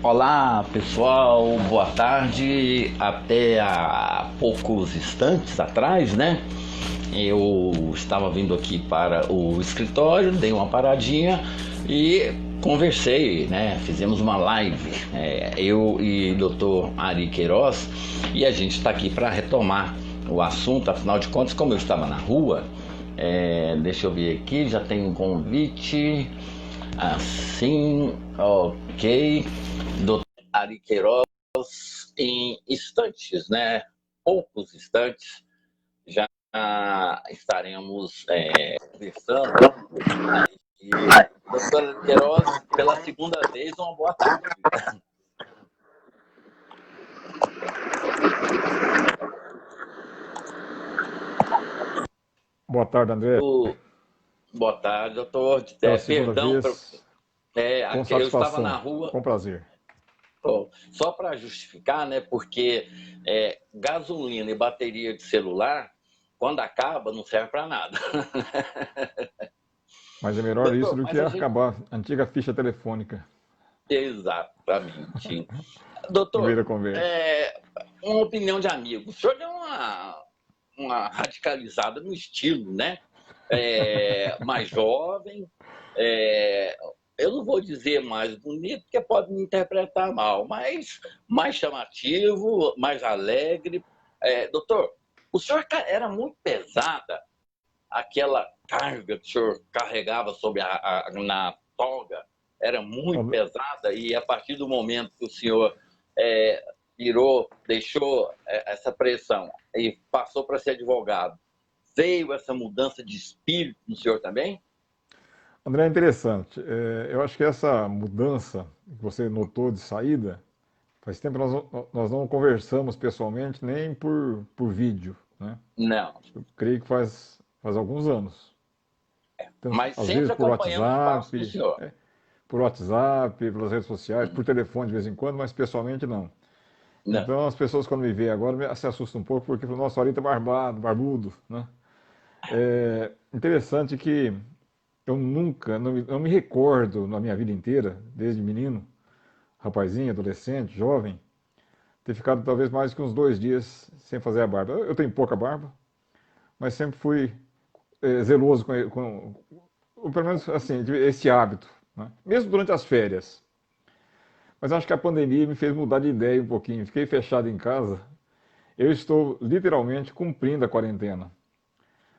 Olá pessoal, boa tarde. Até há poucos instantes atrás, né? Eu estava vindo aqui para o escritório, dei uma paradinha e conversei, né? Fizemos uma live, eu e Dr. Ari Queiroz, e a gente está aqui para retomar o assunto. Afinal de contas, como eu estava na rua, deixa eu ver aqui, já tem um convite. Assim, ok. Doutor Ari Queiroz, em instantes, né? Poucos instantes, já estaremos conversando. E, doutor Ari Queiroz, pela segunda vez, uma boa tarde. Boa tarde, André. Boa tarde, doutor. Pela segunda Perdão, vez, com eu estava na satisfação, rua. com prazer. Só para justificar, né? Porque gasolina e bateria de celular, quando acaba, não serve para nada. Mas é melhor isso Doutor, do que mas a gente. acabar a antiga ficha telefônica Exatamente. no meio Doutor, da conversa. uma opinião de amigo. O senhor deu uma radicalizada no estilo, né? Mais jovem, é, eu não vou dizer mais bonito, porque pode me interpretar mal, mas mais chamativo, mais alegre. Doutor, o senhor era muito pesada aquela carga que o senhor carregava sobre na toga, era muito pesada, e a partir do momento que o senhor é, virou, deixou essa pressão e passou para ser advogado, veio essa mudança de espírito no senhor também? André, é interessante. Eu acho que essa mudança que você notou de saída, faz tempo que nós não conversamos pessoalmente, nem por vídeo, né? Não, Eu creio que faz alguns anos. Então, mas às vezes sempre acompanhando os passos do senhor. por WhatsApp, pelas redes sociais, por telefone de vez em quando, mas pessoalmente não. Não. Então as pessoas quando me veem agora se assustam um pouco porque falam, nossa, o Ari tá barbado, barbudo, né? É interessante que eu nunca, não me recordo na minha vida inteira, desde menino, rapazinho, adolescente, jovem, ter ficado talvez mais que uns 2 dias sem fazer a barba. Eu tenho pouca barba, mas sempre fui zeloso pelo menos assim, esse hábito, né? Mesmo durante as férias. Mas acho que a pandemia me fez mudar de ideia um pouquinho. Fiquei fechado em casa. Eu estou literalmente cumprindo a quarentena.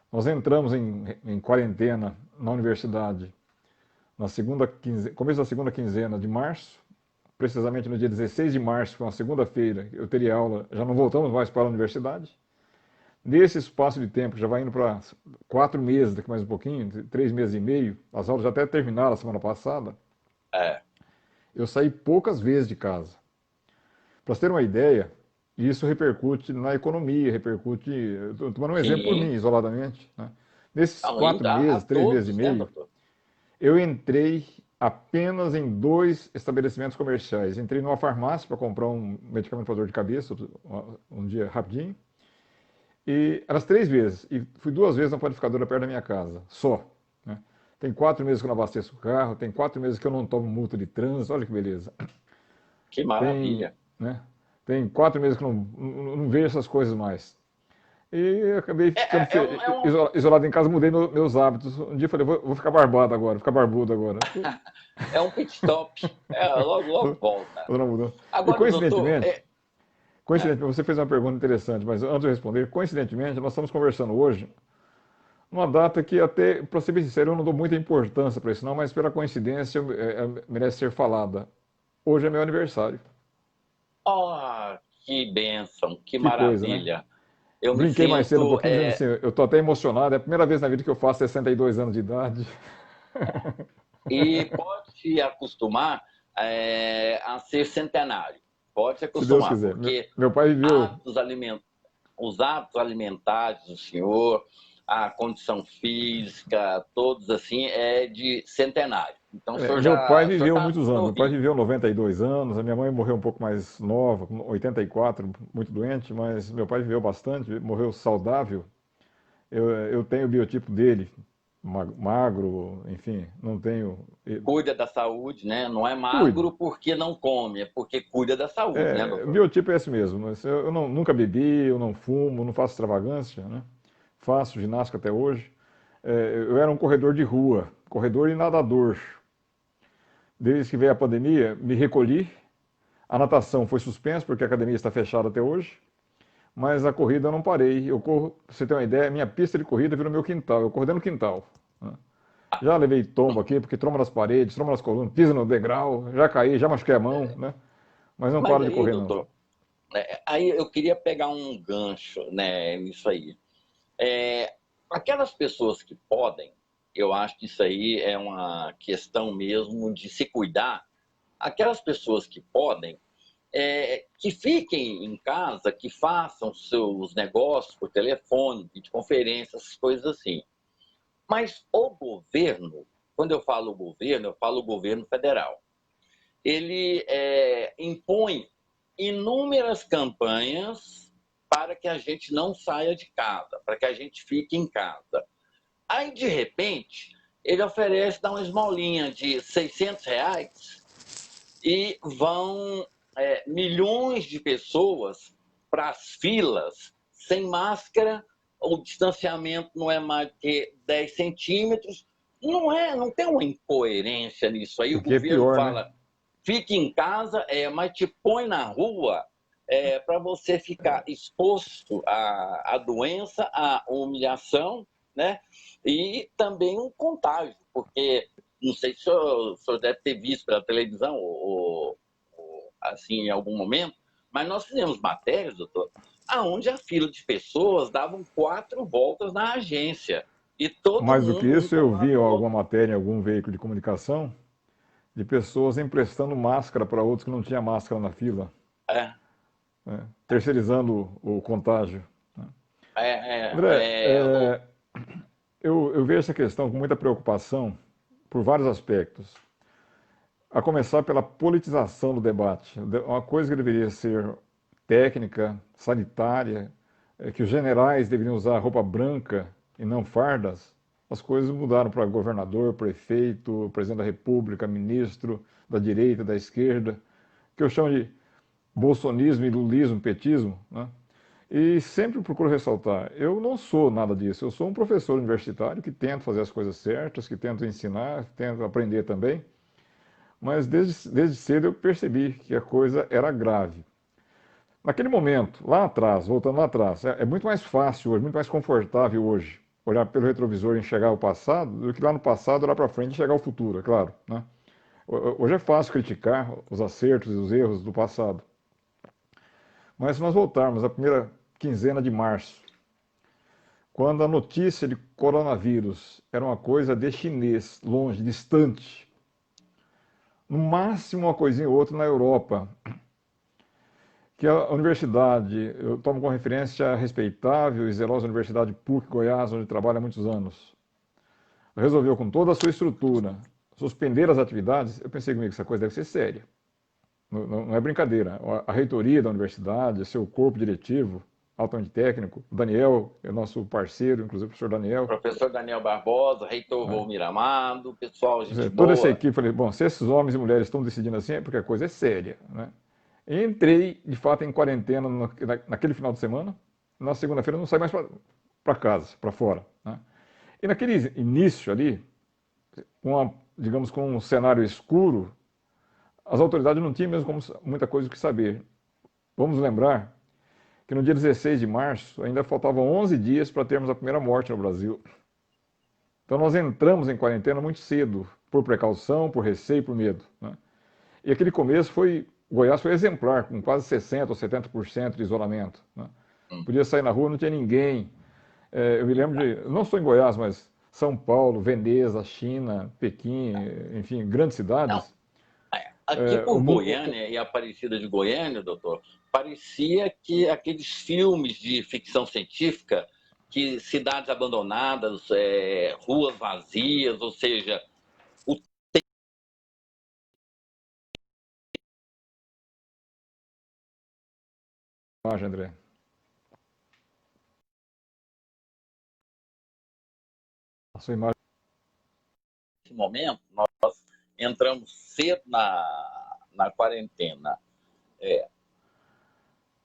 Nós entramos em quarentena na universidade na começo da segunda quinzena de março, precisamente no dia 16 de março, que foi uma segunda-feira, eu teria aula, já não voltamos mais para a universidade. Nesse espaço de tempo, que já vai indo para 4 meses, daqui mais um pouquinho, 3 meses e meio, as aulas já até terminaram a semana passada, É. eu saí poucas vezes de casa. Para você ter uma ideia, isso repercute na economia, estou tomando um exemplo por mim, Sim. isoladamente, né? Nesses Não, quatro a meses, 3 meses e todos, né, meio, doutor? eu entrei apenas em 2 estabelecimentos comerciais. Entrei numa farmácia para comprar um medicamento para dor de cabeça, um dia rapidinho, e eram 3 vezes, e fui 2 vezes na panificadora perto da minha casa, só, né? Tem 4 meses que eu não abasteço o carro, tem 4 meses que eu não tomo multa de trânsito, olha que beleza. Que Tem, maravilha. né? Tem 4 meses que eu não vejo essas coisas mais. E eu acabei É, ficando é, é um, é um, isolado em casa, mudei meus hábitos. Um dia eu falei, vou ficar barbado agora, vou ficar barbudo agora. é um pit stop. Logo, logo volta. Outra mudança. E Agora, doutor, coincidentemente, você fez uma pergunta interessante, mas antes de eu responder, coincidentemente, nós estamos conversando hoje numa data que até, para ser bem sincero, eu não dou muita importância para isso não, mas pela coincidência merece ser falada. Hoje é meu aniversário. que bênção, que Que coisa, né? maravilha. Eu me Brinquei mais cedo um sinto. pouquinho dizendo assim, eu tô até emocionado, é a primeira vez na vida que eu faço 62 anos de idade. E pode se acostumar a ser centenário. Pode se Se Deus acostumar, quiser. porque Meu pai viveu. hábitos aliment... os hábitos alimentares do senhor, a condição física, todos assim, é de centenário. Então Meu pai o senhor viveu está muitos anos. Meu pai novinho. viveu 92 anos. A minha mãe morreu um pouco mais nova, com 84, muito doente, mas meu pai viveu bastante, morreu saudável. Eu tenho o biotipo dele, magro, enfim, não tenho. Cuida da saúde, né? Não é Cuido. magro porque não come, é porque cuida da saúde, né, O doutor? biotipo é esse mesmo. Mas eu nunca bebi, eu não fumo, não faço extravagância, né? Faço ginástica até hoje. Eu era um corredor de rua, corredor e nadador. Desde que veio a pandemia, me recolhi. A natação foi suspensa porque a academia está fechada até hoje. Mas a corrida eu não parei. Eu corro, pra você ter uma ideia, minha pista de corrida virou meu quintal. Eu corro dentro do quintal, né? Já levei tombo aqui, porque tromba nas paredes, tromba nas colunas, pisa no degrau, já caí, já machuquei a mão, né? Mas não Mas paro de aí, correr, não. doutor, aí eu queria pegar um gancho, né, nisso aí. É, aquelas pessoas que podem, eu acho que isso aí é uma questão mesmo de se cuidar. Aquelas pessoas que podem, que fiquem em casa, que façam seus negócios por telefone, videoconferência, essas coisas assim. Mas o governo, quando eu falo o governo federal, ele impõe inúmeras campanhas para que a gente não saia de casa, para que a gente fique em casa. Aí, de repente, ele oferece, dá uma esmolinha de R$ 600 e vão milhões de pessoas para as filas sem máscara, o distanciamento não é mais que 10 centímetros. Não tem uma incoerência nisso aí. O O que é governo pior, né? fala, fique em casa, mas te põe na rua para você ficar exposto à doença, à humilhação, né? E também um contágio, porque não sei se o senhor deve ter visto pela televisão assim, em algum momento, mas nós fizemos matérias, doutor, aonde a fila de pessoas davam 4 voltas na agência e todo Mais do que mundo, um isso, do eu lado vi do alguma outro. matéria em algum veículo de comunicação de pessoas emprestando máscara para outros que não tinham máscara na fila, É, né? Terceirizando o contágio. André, é, é, eu vejo essa questão com muita preocupação por vários aspectos. A começar pela politização do debate. Uma coisa que deveria ser técnica, sanitária, que os generais deveriam usar roupa branca e não fardas, as coisas mudaram para governador, prefeito, presidente da república, ministro, da direita, da esquerda, que eu chamo de bolsonismo e lulismo, petismo, né? E sempre procuro ressaltar, eu não sou nada disso, eu sou um professor universitário que tento fazer as coisas certas, que tento ensinar, tento aprender também, mas desde cedo eu percebi que a coisa era grave. Naquele momento, lá atrás, voltando lá atrás, é muito mais fácil hoje, muito mais confortável hoje olhar pelo retrovisor e enxergar o passado do que lá no passado olhar para frente e enxergar o futuro, é claro, né? Hoje é fácil criticar os acertos e os erros do passado, mas se nós voltarmos à primeira quinzena de março, quando a notícia de coronavírus era uma coisa de chinês, longe, distante, no máximo uma coisinha ou outra na Europa, que a universidade, eu tomo como referência a respeitável e zelosa Universidade PUC Goiás, onde trabalho há muitos anos, resolveu com toda a sua estrutura suspender as atividades. Eu pensei comigo que essa coisa deve ser séria, não é brincadeira. A reitoria da universidade, seu corpo diretivo, altamente técnico, o Daniel é nosso parceiro, inclusive o professor Daniel, professor Daniel Barbosa, reitor né? Volmir Amado, pessoal, gente Toda essa boa. equipe, falei, bom, se esses homens e mulheres estão decidindo assim, é porque a coisa é séria, né? Entrei, de fato, em quarentena naquele final de semana. Na segunda-feira não saí mais para casa, para fora, né? E naquele início ali, digamos, com um cenário escuro, as autoridades não tinham mesmo muita coisa o que saber. Vamos lembrar que no dia 16 de março ainda faltavam 11 dias para termos a primeira morte no Brasil. Então nós entramos em quarentena muito cedo, por precaução, por receio, por medo, né? E aquele começo Goiás foi exemplar, com quase 60% ou 70% de isolamento, né? Podia sair na rua, não tinha ninguém. Eu me lembro não só em Goiás, mas São Paulo, Veneza, China, Pequim, enfim, grandes Não, cidades. aqui O por mundo, Goiânia e Aparecida de Goiânia, doutor, parecia que aqueles filmes de ficção científica, que cidades abandonadas, ruas vazias, ou seja, o imagem, André. A sua imagem. momento, nós entramos cedo na quarentena.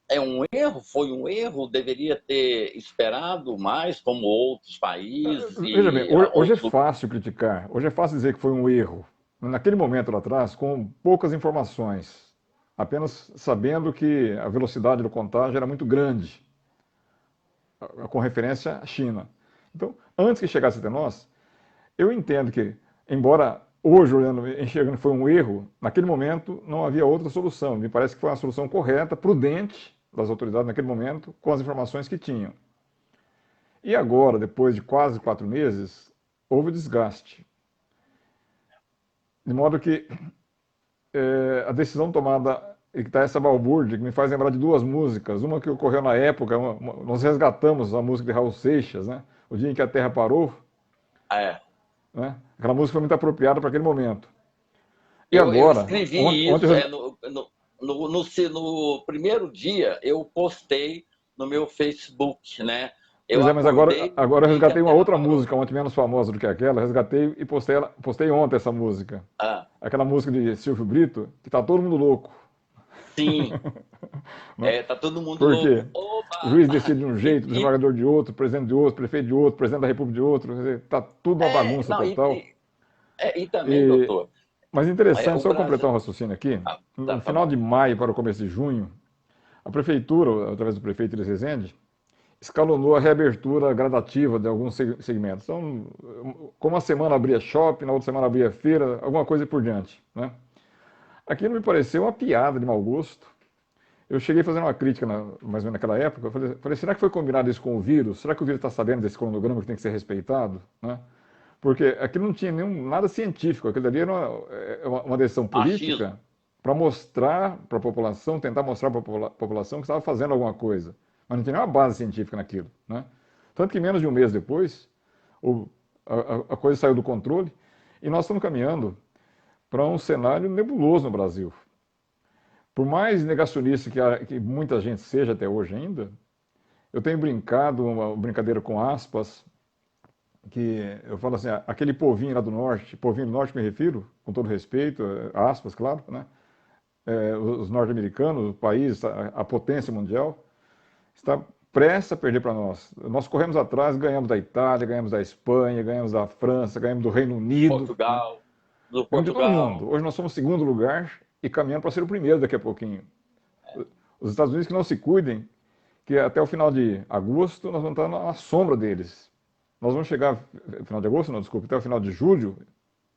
É um erro? Foi um erro? Deveria ter esperado mais, como outros países Veja bem, e hoje é outros. fácil criticar, hoje é fácil dizer que foi um erro. Naquele momento lá atrás, com poucas informações, apenas sabendo que a velocidade do contágio era muito grande, com referência à China. Então, antes que chegasse até nós, eu entendo que, embora hoje, olhando, enxergando que foi um erro, naquele momento não havia outra solução. Me parece que foi uma solução correta, prudente das autoridades naquele momento, com as informações que tinham. E agora, depois de quase 4 meses, houve desgaste. De modo que a decisão tomada, e que está essa balbúrdia, que me faz lembrar de duas músicas. Uma que ocorreu na época, nós resgatamos a música de Raul Seixas, né? O Dia em que a Terra Parou. É. Né? Aquela música foi muito apropriada para aquele momento. E Eu agora, escrevi ontem isso, no primeiro dia eu postei no meu Facebook, né? Eu pois é, mas agora, acordei e agora eu vi que a resgatei uma Terra outra parou. música, ontem menos famosa do que aquela, resgatei e postei ontem essa música. Ah, Aquela música de Silvio Brito, que tá todo mundo louco. sim, Né? tá todo mundo Por quê? louco. O Oba! juiz decide de um jeito, o desembargador de outro, o presidente de outro, o prefeito de outro, o presidente da república de outro, quer dizer, tá tudo uma bagunça Não, total. e também, E, doutor, mas interessante, o só completar Brasil. um raciocínio aqui, no Tá final de bom. maio para o começo de junho, a prefeitura, através do prefeito Iris Rezende, escalonou a reabertura gradativa de alguns segmentos. Então, como uma semana abria shopping, na outra semana abria feira, alguma coisa por diante. Né? Aquilo me pareceu uma piada de mau gosto. Eu cheguei a fazer uma crítica, mais ou menos naquela época, eu falei, será que foi combinado isso com o vírus? Será que o vírus está sabendo desse cronograma que tem que ser respeitado? Né? Porque aquilo não tinha nada científico, aquilo ali era uma decisão Achismo. política para mostrar para a população, tentar mostrar para a população que estava fazendo alguma coisa. Mas não tinha nenhuma base científica naquilo. Né? Tanto que menos de um mês depois, a coisa saiu do controle e nós estamos caminhando para um cenário nebuloso no Brasil. Por mais negacionista que muita gente seja até hoje ainda, eu tenho brincado, uma brincadeira com aspas, que eu falo assim, aquele povinho lá do norte, povinho do norte me refiro, com todo respeito, aspas, claro, né? Os norte-americanos, o país, a potência mundial, está prestes a perder para nós. Nós corremos atrás, ganhamos da Itália, ganhamos da Espanha, ganhamos da França, ganhamos do Reino Unido, né? Portugal, do Ganhamos de todo Portugal. mundo. Hoje nós somos segundo lugar e caminhando para ser o primeiro daqui a pouquinho. Os Estados Unidos que não se cuidem, que até o final de agosto nós vamos estar na sombra deles. Nós vamos chegar, final de agosto, não, desculpe, até o final de julho,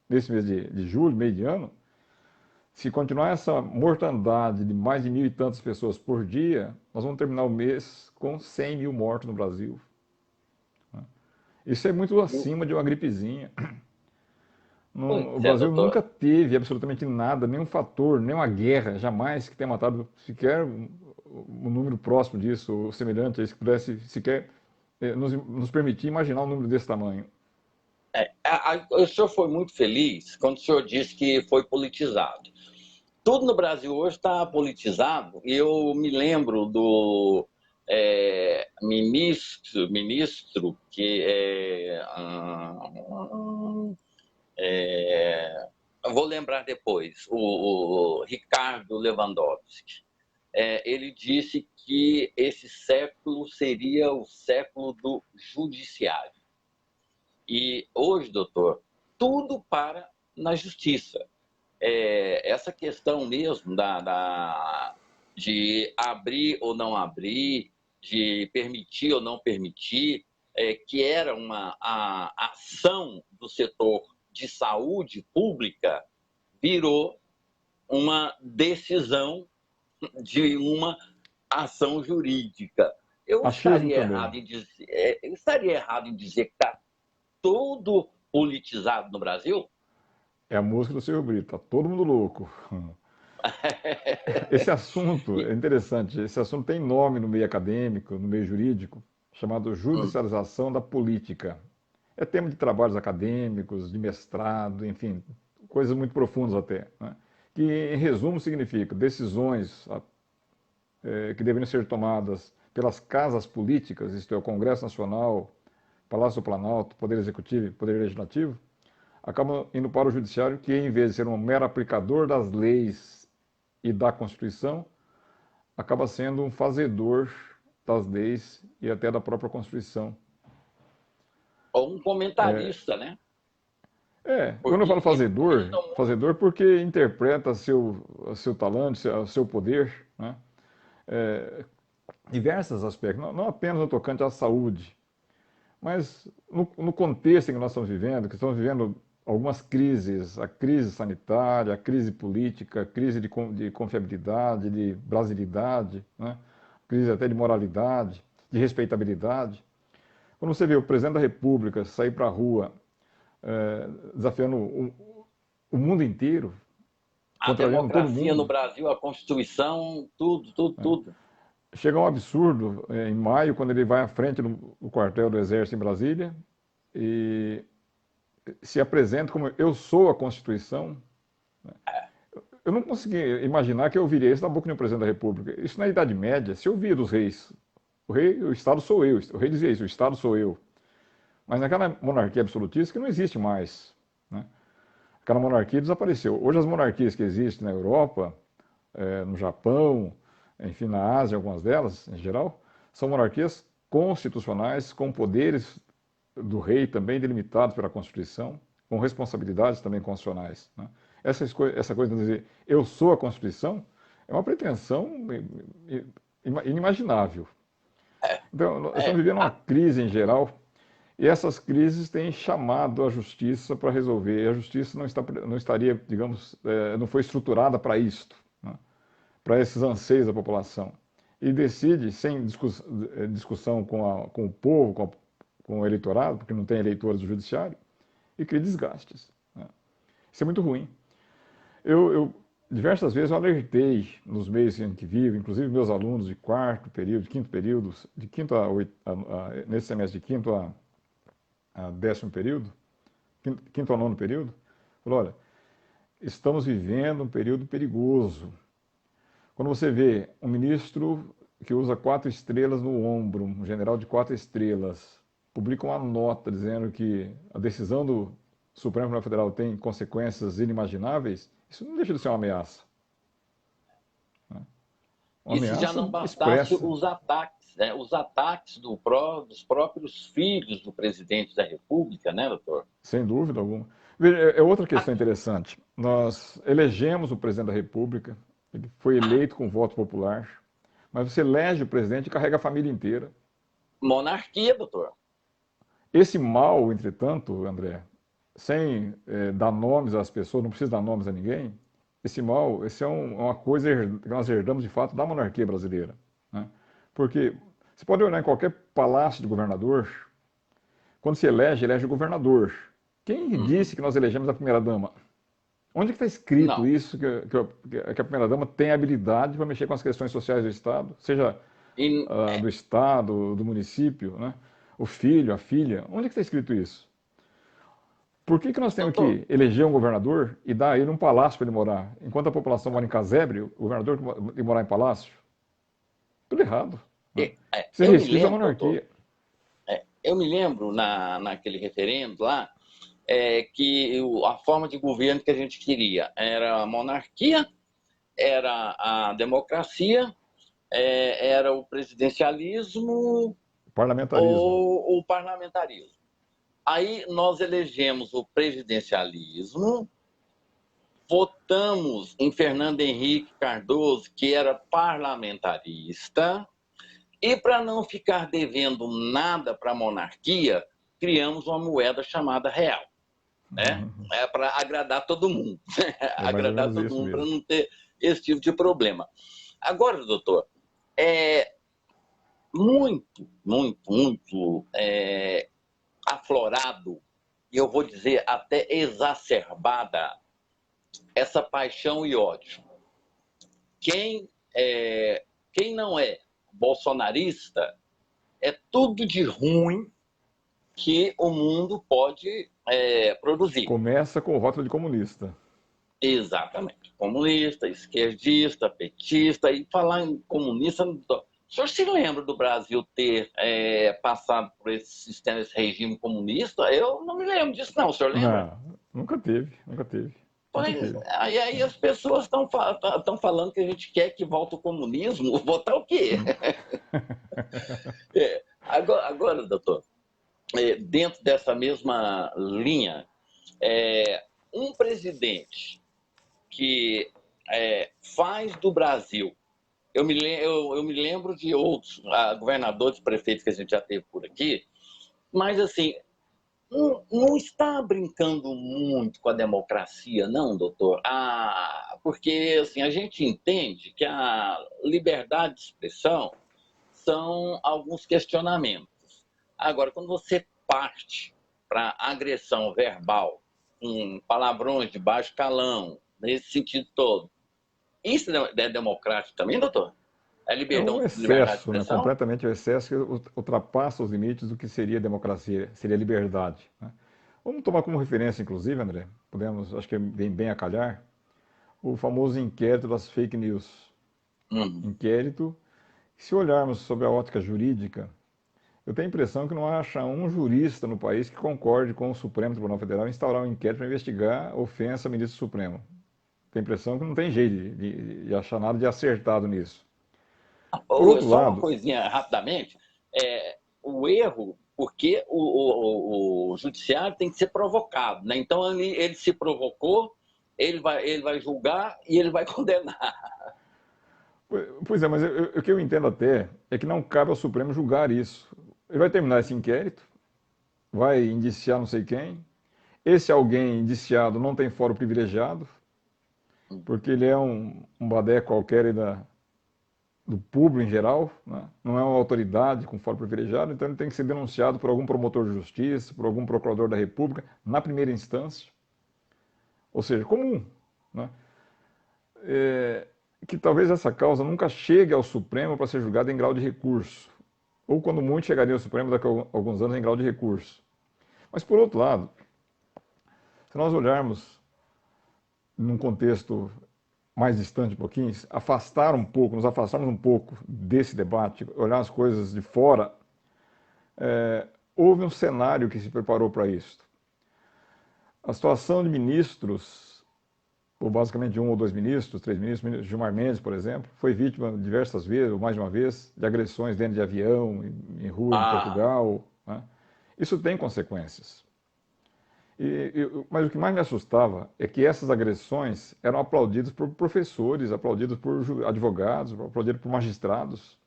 nesse mês de julho, meio de ano, se continuar essa mortandade de mais de 1.000 e tantas pessoas por dia, nós vamos terminar o mês com 100 mil mortos no Brasil. Isso é muito acima de uma gripezinha. O Pois é, Brasil nunca doutor. teve absolutamente nada, nenhum fator, nenhuma guerra, jamais que tenha matado sequer um número próximo disso, ou semelhante a isso, que pudesse sequer nos permitir imaginar um número desse tamanho. O senhor foi muito feliz quando o senhor disse que foi politizado. Tudo no Brasil hoje está politizado. E eu me lembro do ministro que eu vou lembrar depois, o Ricardo Lewandowski. Ele disse que esse século seria o século do judiciário. E hoje, doutor, tudo para na justiça. Essa questão mesmo de abrir ou não abrir, de permitir ou não permitir, que era a ação do setor de saúde pública, virou uma decisão de uma ação jurídica. Achismo também. Eu estaria errado em dizer que está todo politizado no Brasil? É a música do Silvio Brito, tá todo mundo louco. Esse assunto é interessante, esse assunto tem nome no meio acadêmico, no meio jurídico, chamado judicialização da política. É tema de trabalhos acadêmicos, de mestrado, enfim, coisas muito profundas até, né? Que, em resumo, significa decisões que deveriam ser tomadas pelas casas políticas, isto é, o Congresso Nacional, Palácio do Planalto, Poder Executivo e Poder Legislativo, acabam indo para o judiciário, que em vez de ser um mero aplicador das leis e da Constituição, acaba sendo um fazedor das leis e até da própria Constituição. Ou um comentarista, né? Quando eu Porque falo eles fazedor, comentam muito. fazedor porque interpreta seu talento, seu poder, né? Diversos aspectos, não apenas no tocante à saúde, mas no contexto em que nós estamos vivendo, que estamos vivendo algumas crises, a crise sanitária, a crise política, a crise de confiabilidade, de brasilidade, né? Crise até de moralidade, de respeitabilidade. Quando você vê o presidente da República sair para a rua desafiando o mundo inteiro, A contrariando todo democracia no mundo, Brasil, a Constituição, tudo, tudo, né? tudo. Chega um absurdo em maio, quando ele vai à frente do quartel do Exército em Brasília e se apresenta como eu sou a Constituição. Eu não consegui imaginar que eu ouviria isso da boca de um presidente da República. Isso na Idade Média se ouvia dos reis. O Estado sou eu. O rei dizia isso, o Estado sou eu. Mas naquela monarquia absolutista que não existe mais, né? Aquela monarquia desapareceu. Hoje as monarquias que existem na Europa, no Japão, enfim, na Ásia, algumas delas, em geral, são monarquias constitucionais, com poderes do rei também delimitados pela Constituição, com responsabilidades também constitucionais, né? Essa coisa de dizer eu sou a Constituição é uma pretensão inimaginável. Então, nós estamos É, vivendo uma crise em geral e essas crises têm chamado a justiça para resolver. E a justiça não estaria, digamos, não foi estruturada para isto, né? Para esses anseios da população. E decide, sem discussão com o povo, com o eleitorado, porque não tem eleitores do judiciário, e cria desgastes, né? Isso é muito ruim. Diversas vezes eu alertei nos meios em que vivo, inclusive meus alunos de quarto período, de quinto período, de quinto nesse semestre de quinto a décimo período, quinto a nono período, falou, olha, estamos vivendo um período perigoso. Quando você vê um ministro que usa 4 estrelas no ombro, um general de 4 estrelas, publica uma nota dizendo que a decisão do Supremo Tribunal Federal tem consequências inimagináveis, isso não deixa de ser uma ameaça, né? Uma e se já ameaça não bastasse expressa, os ataques, né? Os ataques dos próprios filhos do presidente da República, né, doutor? sem dúvida alguma. Veja, outra questão interessante. Nós elegemos o presidente da República, ele foi eleito com voto popular, mas você elege o presidente e carrega a família inteira. Monarquia, doutor. Esse mal, entretanto, André, sem dar nomes às pessoas, não precisa dar nomes a ninguém, esse mal, esse é uma coisa que nós herdamos de fato da monarquia brasileira, né? Porque você pode olhar em qualquer palácio de governador, quando se elege o governador. Quem disse que nós elegemos a primeira-dama? Onde está escrito Não. isso, que a primeira-dama tem habilidade para mexer com as questões sociais do Estado, seja E, do Estado, do município, né? O filho, a filha, onde está escrito isso? Por que nós temos doutor, que eleger um governador e dar a ele um palácio para ele morar, enquanto a população mora em casebre, o governador tem que morar em palácio? Tudo errado, né? Você eu me resquício a lembro, doutor, monarquia. eu me lembro naquele referendo lá, que a forma de governo que a gente queria era a monarquia, era a democracia, era o presidencialismo Parlamentarismo. ou o parlamentarismo. Aí nós elegemos o presidencialismo, votamos em Fernando Henrique Cardoso, que era parlamentarista, e para não ficar devendo nada para a monarquia, criamos uma moeda chamada real, né? Para agradar todo mundo, É mais ou agradar menos todo isso mundo para mesmo. não ter esse tipo de problema. Agora, doutor, muito, muito, muito aflorado, e eu vou dizer até exacerbada, essa paixão e ódio. Quem não é bolsonarista é tudo de ruim que o mundo pode produzir. Começa com o rótulo de comunista. Exatamente. Comunista, esquerdista, petista, e falar em comunista, O senhor se lembra do Brasil ter passado por esse sistema, esse regime comunista? Eu não me lembro disso, não. O senhor lembra? Não, nunca teve, nunca teve, nunca Pois, teve. aí as pessoas estão falando que a gente quer que volte o comunismo. Votar o quê? Hum. Agora, doutor, dentro dessa mesma linha, um presidente que faz do Brasil. Eu me lembro de outros governadores, prefeitos que a gente já teve por aqui, mas assim, não está brincando muito com a democracia, não, doutor? Porque assim, a gente entende que a liberdade de expressão são alguns questionamentos. Agora, quando você parte para agressão verbal, com palavrões de baixo calão, nesse sentido todo, isso é democrático também, doutor? É É um liberdade de excesso, né? expressão? Completamente o excesso que ultrapassa os limites do que seria democracia, seria liberdade, né? Vamos tomar como referência, inclusive, André, podemos, acho que vem bem a calhar, o famoso inquérito das fake news. Hum. Inquérito, se olharmos sobre a ótica jurídica, eu tenho a impressão que não acha um jurista no país que concorde com o Supremo Tribunal Federal em instaurar um inquérito para investigar a ofensa a ministro Supremo. Tenho a impressão que não tem jeito de achar nada de acertado nisso. Por outro Só uma lado, coisinha rapidamente. O erro, porque o judiciário tem que ser provocado, né? Então ele se provocou, ele vai julgar e ele vai condenar. pois é, mas o que eu entendo até é que não cabe ao Supremo julgar isso. Ele vai terminar esse inquérito, vai indiciar não sei quem. Esse alguém indiciado não tem foro privilegiado, porque ele é um badé qualquer do público em geral, né? Não é uma autoridade com foro privilegiado, então ele tem que ser denunciado por algum promotor de justiça, por algum procurador da República, na primeira instância, ou seja, comum, né? Que talvez essa causa nunca chegue ao Supremo para ser julgada em grau de recurso, ou quando muito chegaria ao Supremo daqui a alguns anos em grau de recurso. Mas por outro lado, se nós olharmos num contexto mais distante um pouquinho, nos afastarmos um pouco desse debate, olhar as coisas de fora, houve um cenário que se preparou para isso. A situação de ministros, ou basicamente um ou dois ministros, três ministros, Gilmar Mendes, por exemplo, foi vítima diversas vezes, ou mais de uma vez, de agressões dentro de avião, em rua, em Portugal, né? Isso tem consequências. Mas o que mais me assustava é que essas agressões eram aplaudidas por professores, aplaudidas por advogados, aplaudidas por magistrados.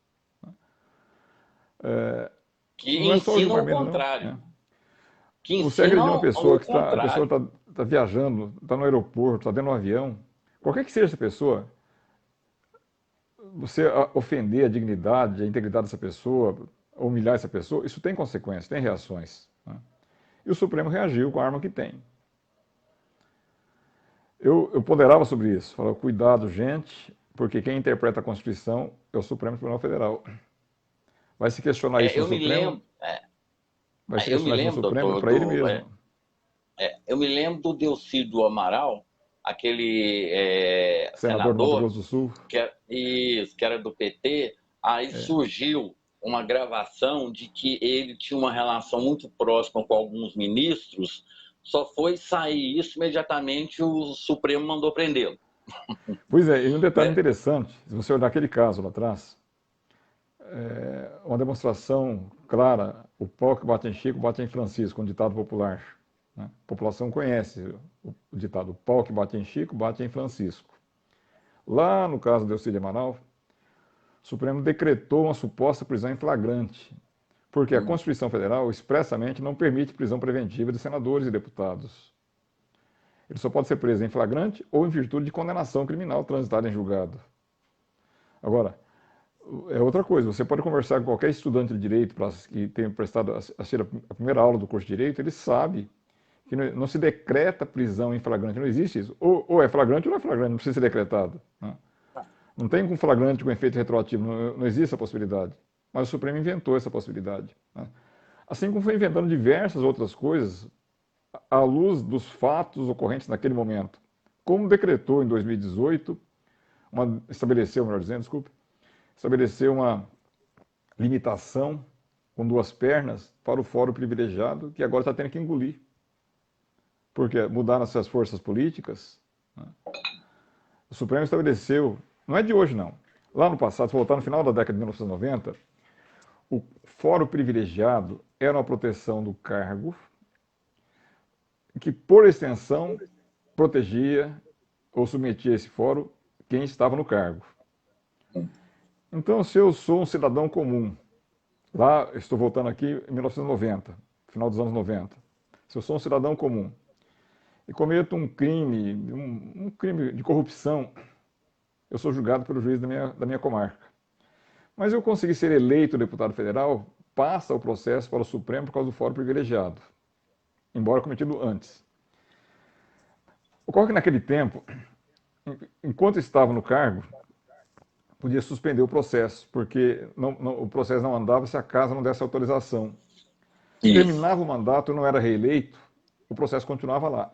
Que Não é só o ensinam Gilmar o Mendes, não. contrário. Que Você agredir uma ensinam pessoa o que a pessoa contrário. está viajando, está no aeroporto, está dentro de um avião, qualquer que seja essa pessoa, você ofender a dignidade, a integridade dessa pessoa, humilhar essa pessoa, isso tem consequências, tem reações, né? E o Supremo reagiu com a arma que tem. Eu ponderava sobre isso, falava, cuidado, gente, porque quem interpreta a Constituição é o Supremo Tribunal Federal. Vai se questionar isso no Eu me Supremo, lembro, vai se questionar isso no Supremo, é doutor, para ele mesmo. eu me lembro do Delcídio Amaral, aquele Senador do Mato senador Grosso do Sul. que era do PT. Aí surgiu uma gravação de que ele tinha uma relação muito próxima com alguns ministros. Só foi sair isso, imediatamente o Supremo mandou prendê-lo. Pois é, e um detalhe Né? interessante, se você olhar aquele caso lá atrás, uma demonstração clara, o pau que bate em Chico bate em Francisco, um ditado popular, né? A população conhece o ditado, o pau que bate em Chico bate em Francisco. Lá no caso do Delcídio Amaral, o Supremo decretou uma suposta prisão em flagrante, porque a Constituição Federal expressamente não permite prisão preventiva de senadores e deputados. Ele só pode ser preso em flagrante ou em virtude de condenação criminal transitada em julgado. Agora, é outra coisa, você pode conversar com qualquer estudante de direito que tenha prestado a primeira aula do curso de direito, ele sabe que não se decreta prisão em flagrante, não existe isso. Ou é flagrante ou não é flagrante, não precisa ser decretado, né? Não tem um flagrante com efeito retroativo, não existe essa possibilidade. Mas o Supremo inventou essa possibilidade, né? Assim como foi inventando diversas outras coisas à luz dos fatos ocorrentes naquele momento. Como decretou em 2018, estabeleceu, melhor dizendo, desculpe, estabeleceu uma limitação com duas pernas para o fórum privilegiado, que agora está tendo que engolir. Porque mudaram as suas forças políticas, né? O Supremo estabeleceu, não é de hoje não, lá no passado, se voltar no final da década de 1990, o fórum privilegiado era uma proteção do cargo que, por extensão, protegia ou submetia a esse fórum quem estava no cargo. Então, se eu sou um cidadão comum, lá, estou voltando aqui em 1990, final dos anos 90, se eu sou um cidadão comum e cometo um crime de corrupção, eu sou julgado pelo juiz da minha comarca. Mas eu consegui ser eleito deputado federal, passa o processo para o Supremo por causa do fórum privilegiado, embora cometido antes. Ocorre que naquele tempo, enquanto estava no cargo, podia suspender o processo, porque o processo não andava se a casa não desse autorização. Isso. Terminava o mandato e não era reeleito, o processo continuava lá.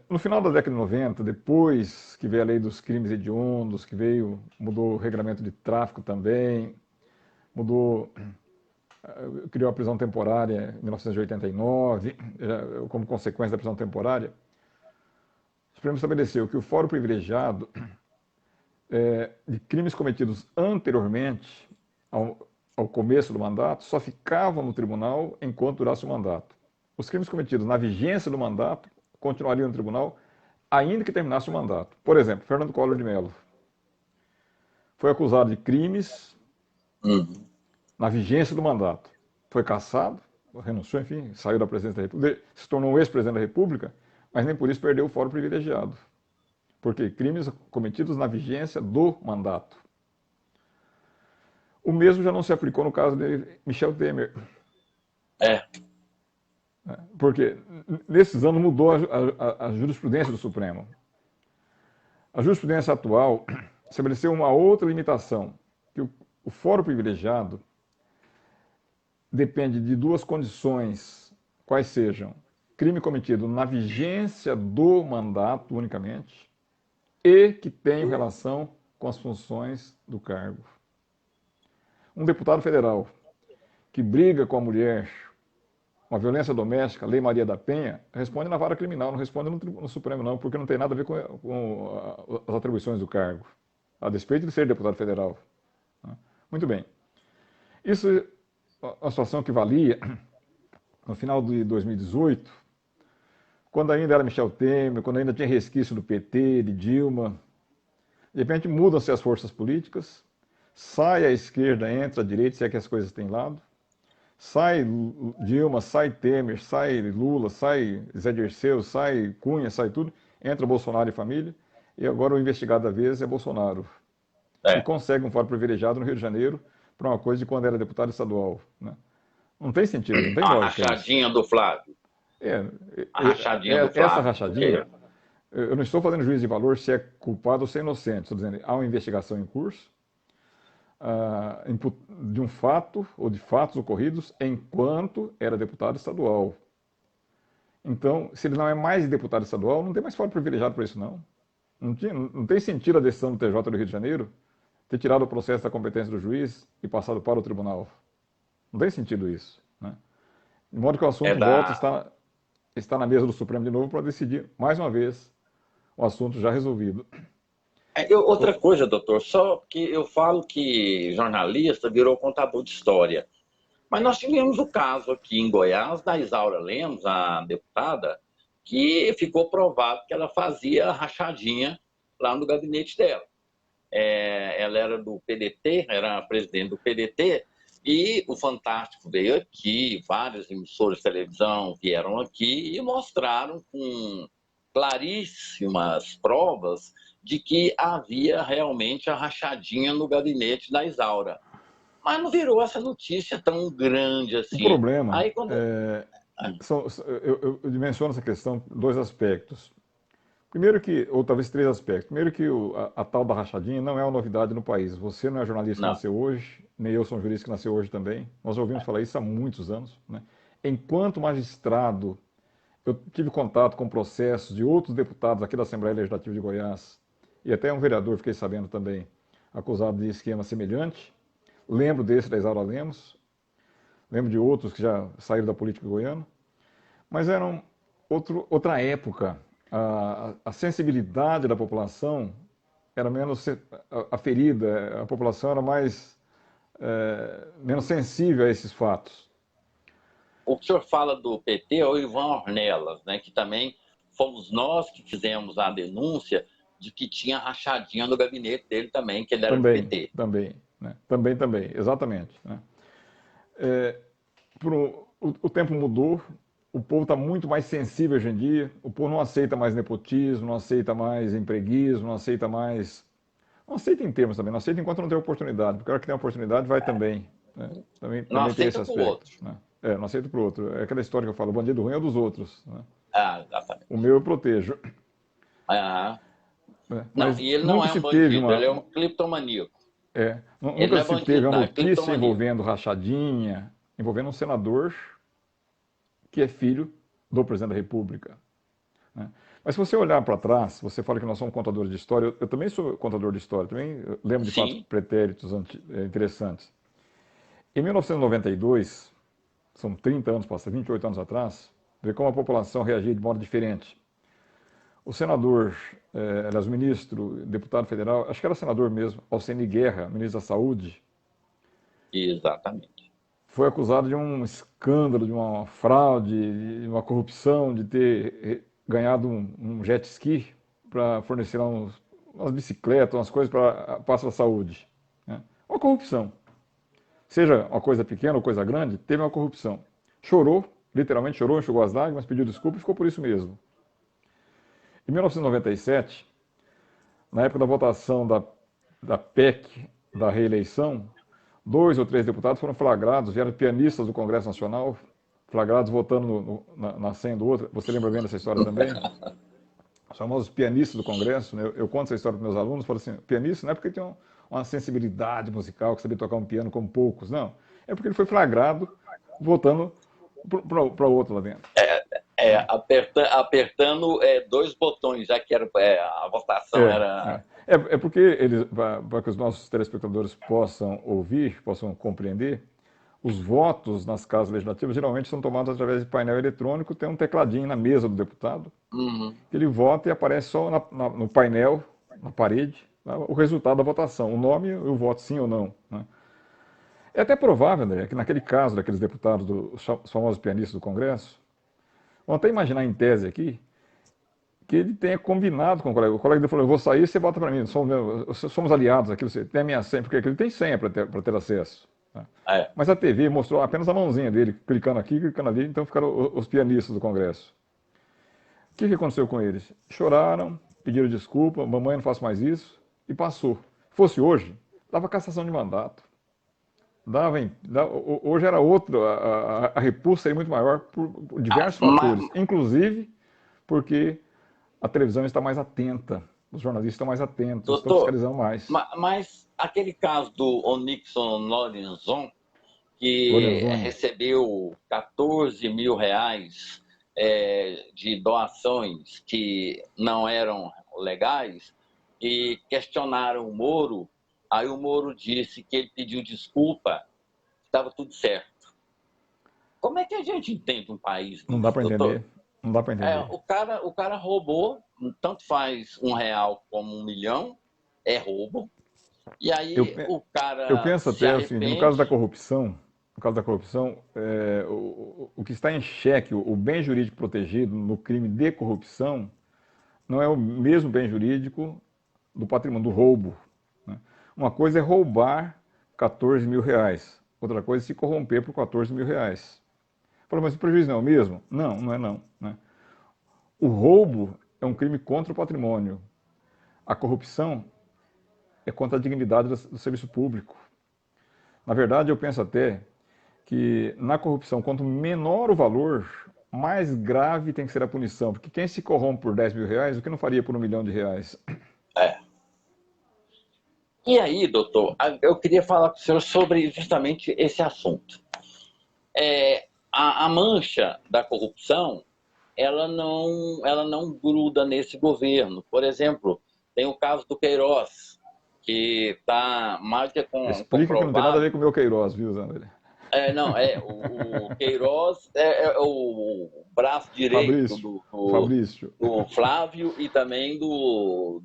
No final da década de 90, depois que veio a lei dos crimes hediondos, mudou o regulamento de tráfico também, criou a prisão temporária em 1989, como consequência da prisão temporária, o Supremo estabeleceu que o fórum privilegiado de crimes cometidos anteriormente ao começo do mandato só ficavam no tribunal enquanto durasse o mandato. Os crimes cometidos na vigência do mandato continuariam no tribunal, ainda que terminasse o mandato. Por exemplo, Fernando Collor de Mello foi acusado de crimes na vigência do mandato. Foi cassado, renunciou, enfim, saiu da presidência da República, se tornou um ex-presidente da República, mas nem por isso perdeu o fórum privilegiado. Porque crimes cometidos na vigência do mandato. O mesmo já não se aplicou no caso de Michel Temer. Porque nesses anos mudou a jurisprudência do Supremo. A jurisprudência atual estabeleceu uma outra limitação, que o fórum privilegiado depende de duas condições, quais sejam crime cometido na vigência do mandato unicamente e que tenha relação com as funções do cargo. Um deputado federal que briga com a mulher, uma violência doméstica, Lei Maria da Penha, responde na vara criminal, não responde no Supremo não, porque não tem nada a ver com as atribuições do cargo, a despeito de ser deputado federal. Muito bem. Isso é uma situação que valia no final de 2018, quando ainda era Michel Temer, quando ainda tinha resquício do PT, de Dilma. De repente mudam-se as forças políticas, sai a esquerda, entra a direita, se é que as coisas têm lado, sai Dilma, sai Temer, sai Lula, sai Zé Dirceu, sai Cunha, sai tudo, entra Bolsonaro e família, e agora o investigado da vez é Bolsonaro. E consegue um fórum privilegiado no Rio de Janeiro para uma coisa de quando era deputado estadual. Né? Não tem sentido, não tem lógica. A rachadinha do Flávio. A rachadinha do Flávio. Essa rachadinha, eu não estou fazendo juízo de valor se é culpado ou se é inocente, estou dizendo, há uma investigação em curso, de um fato ou de fatos ocorridos enquanto era deputado estadual. Então, se ele não é mais deputado estadual, não tem mais fórum privilegiado para isso, não. Não tem sentido a decisão do TJ do Rio de Janeiro ter tirado o processo da competência do juiz e passado para o tribunal. Não tem sentido isso. Né? De modo que o assunto volta, está na mesa do Supremo de novo para decidir, mais uma vez, o assunto já resolvido. Outra coisa, doutor, só que eu falo que jornalista virou contador de história. Mas nós tivemos o caso aqui em Goiás da Isaura Lemos, a deputada, que ficou provado que ela fazia rachadinha lá no gabinete dela. Ela era do PDT, era presidente do PDT, e o Fantástico veio aqui, várias emissoras de televisão vieram aqui e mostraram com claríssimas provas de que havia realmente a rachadinha no gabinete da Isaura. Mas não virou essa notícia tão grande assim. O problema Aí, quando... eu dimensiono essa questão em dois aspectos. Primeiro que, ou talvez três aspectos. Primeiro que a tal da rachadinha não é uma novidade no país. Você não é jornalista que nasceu hoje, nem eu sou um jurista que nasceu hoje também. Nós ouvimos falar isso há muitos anos. Né? Enquanto magistrado, eu tive contato com processos de outros deputados aqui da Assembleia Legislativa de Goiás, e até um vereador, fiquei sabendo também, acusado de esquema semelhante. Lembro desse da Isaura Lemos, lembro de outros que já saíram da política goiana, mas eram outra época. A sensibilidade da população era menos aferida, a população era menos sensível a esses fatos. O que o senhor fala do PT é o Ivan Ornelas, né, que também fomos nós que fizemos a denúncia de que tinha rachadinha no gabinete dele também, que ele era do PT. Também, né? Também, exatamente. Né? O tempo mudou, o povo está muito mais sensível hoje em dia, o povo não aceita mais nepotismo, não aceita mais empreguismo, não aceita em termos também, não aceita enquanto não tem oportunidade, porque a hora que tem oportunidade vai também. Né? Também tem esse aspecto. Né? Não aceita para o outro. É aquela história que eu falo, o bandido ruim é dos outros. Né? Exatamente. O meu eu protejo. Não, e ele não é um bandido, ele é um criptomaníaco. Nunca se teve uma notícia envolvendo rachadinha, envolvendo um senador que é filho do presidente da República. Né? Mas se você olhar para trás, você fala que nós somos contadores de história, eu também sou contador de história, também lembro de fatos pretéritos interessantes. Em 1992, são 30 anos passados, 28 anos atrás, vê como a população reagia de modo diferente. O senador, aliás, o ministro, deputado federal, acho que era senador mesmo, Alceni Guerra, ministro da Saúde. Exatamente. Foi acusado de um escândalo, de uma fraude, de uma corrupção, de ter ganhado um jet ski para fornecer umas bicicletas, umas coisas para a pasta da saúde. Né? Uma corrupção. Seja uma coisa pequena ou coisa grande, teve uma corrupção. Chorou, literalmente chorou, enxugou as lágrimas, pediu desculpa e ficou por isso mesmo. Em 1997, na época da votação da PEC, da reeleição, 2 ou 3 deputados foram flagrados, vieram pianistas do Congresso Nacional, flagrados votando na senha do outro. Você lembra bem dessa história também? Os famosos pianistas do Congresso, né? Eu conto essa história para meus alunos, falo assim, pianista não é porque tem uma sensibilidade musical, que sabia tocar um piano como poucos, não. É porque ele foi flagrado votando para o outro lá dentro. Apertando 2 botões, já que a votação era... É porque, para que os nossos telespectadores possam ouvir, possam compreender, os votos nas casas legislativas geralmente são tomados através de painel eletrônico, tem um tecladinho na mesa do deputado, ele vota e aparece só no painel, na parede, o resultado da votação, o nome e o voto sim ou não. Né? É até provável, André, que naquele caso daqueles deputados, os famosos pianistas do Congresso, vamos até imaginar em tese aqui, que ele tenha combinado com o colega dele falou, eu vou sair, você vota para mim, somos aliados aqui, você tem a minha senha, porque ele tem senha para ter acesso. Né? Mas a TV mostrou apenas a mãozinha dele, clicando aqui, clicando ali, então ficaram os pianistas do Congresso. O que aconteceu com eles? Choraram, pediram desculpa, mamãe não faço mais isso, e passou. Se fosse hoje, dava cassação de mandato. Hoje era outro, a repulsa seria muito maior por diversos fatores, inclusive porque a televisão está mais atenta, os jornalistas estão mais atentos, doutor, estão fiscalizando mais. Mas aquele caso do Onyxon Lorenzon, que recebeu 14 mil reais de doações que não eram legais e questionaram o Moro, aí o Moro disse que ele pediu desculpa, estava tudo certo. Como é que a gente entende um país desse, Não dá para entender. Não dá para entender. O cara roubou, tanto faz R$1 como R$1 milhão, é roubo. E aí o cara. Eu penso até assim, no caso da corrupção, o que está em xeque, o bem jurídico protegido no crime de corrupção, não é o mesmo bem jurídico do patrimônio, do roubo. Né? Uma coisa é roubar 14 mil reais, outra coisa é se corromper por 14 mil reais. Falou, mas o prejuízo não é o mesmo? Não, não é não. Né? O roubo é um crime contra o patrimônio. A corrupção é contra a dignidade do serviço público. Na verdade, eu penso até que na corrupção, quanto menor o valor, mais grave tem que ser a punição. Porque quem se corrompe por 10 mil reais, o que não faria por R$1 milhão? E aí, doutor, eu queria falar com o senhor sobre justamente esse assunto. A mancha da corrupção, ela não gruda nesse governo. Por exemplo, tem o caso do Queiroz, que está mais que Explica que não tem nada a comprovado. ver com o meu Queiroz, viu, Zé? Não, o Queiroz é o braço direito Fabrício, Fabrício. do Flávio e também do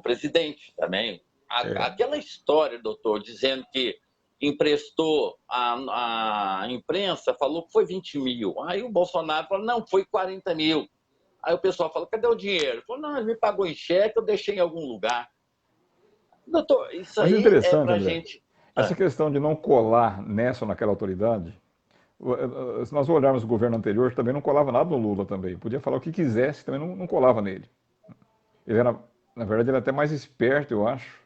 presidente também. É. Aquela história, doutor, dizendo que emprestou a imprensa, falou que foi 20 mil. Aí o Bolsonaro falou, não, foi 40 mil. Aí o pessoal falou, cadê o dinheiro? Ele falou, não, ele me pagou em cheque, eu deixei em algum lugar. Doutor, isso Mas aí é interessante, para a André, gente. essa questão de não colar nessa ou naquela autoridade, se nós olharmos o governo anterior, também não colava nada no Lula também. Podia falar o que quisesse, também não colava nele. Ele era, na verdade, ele era até mais esperto, eu acho,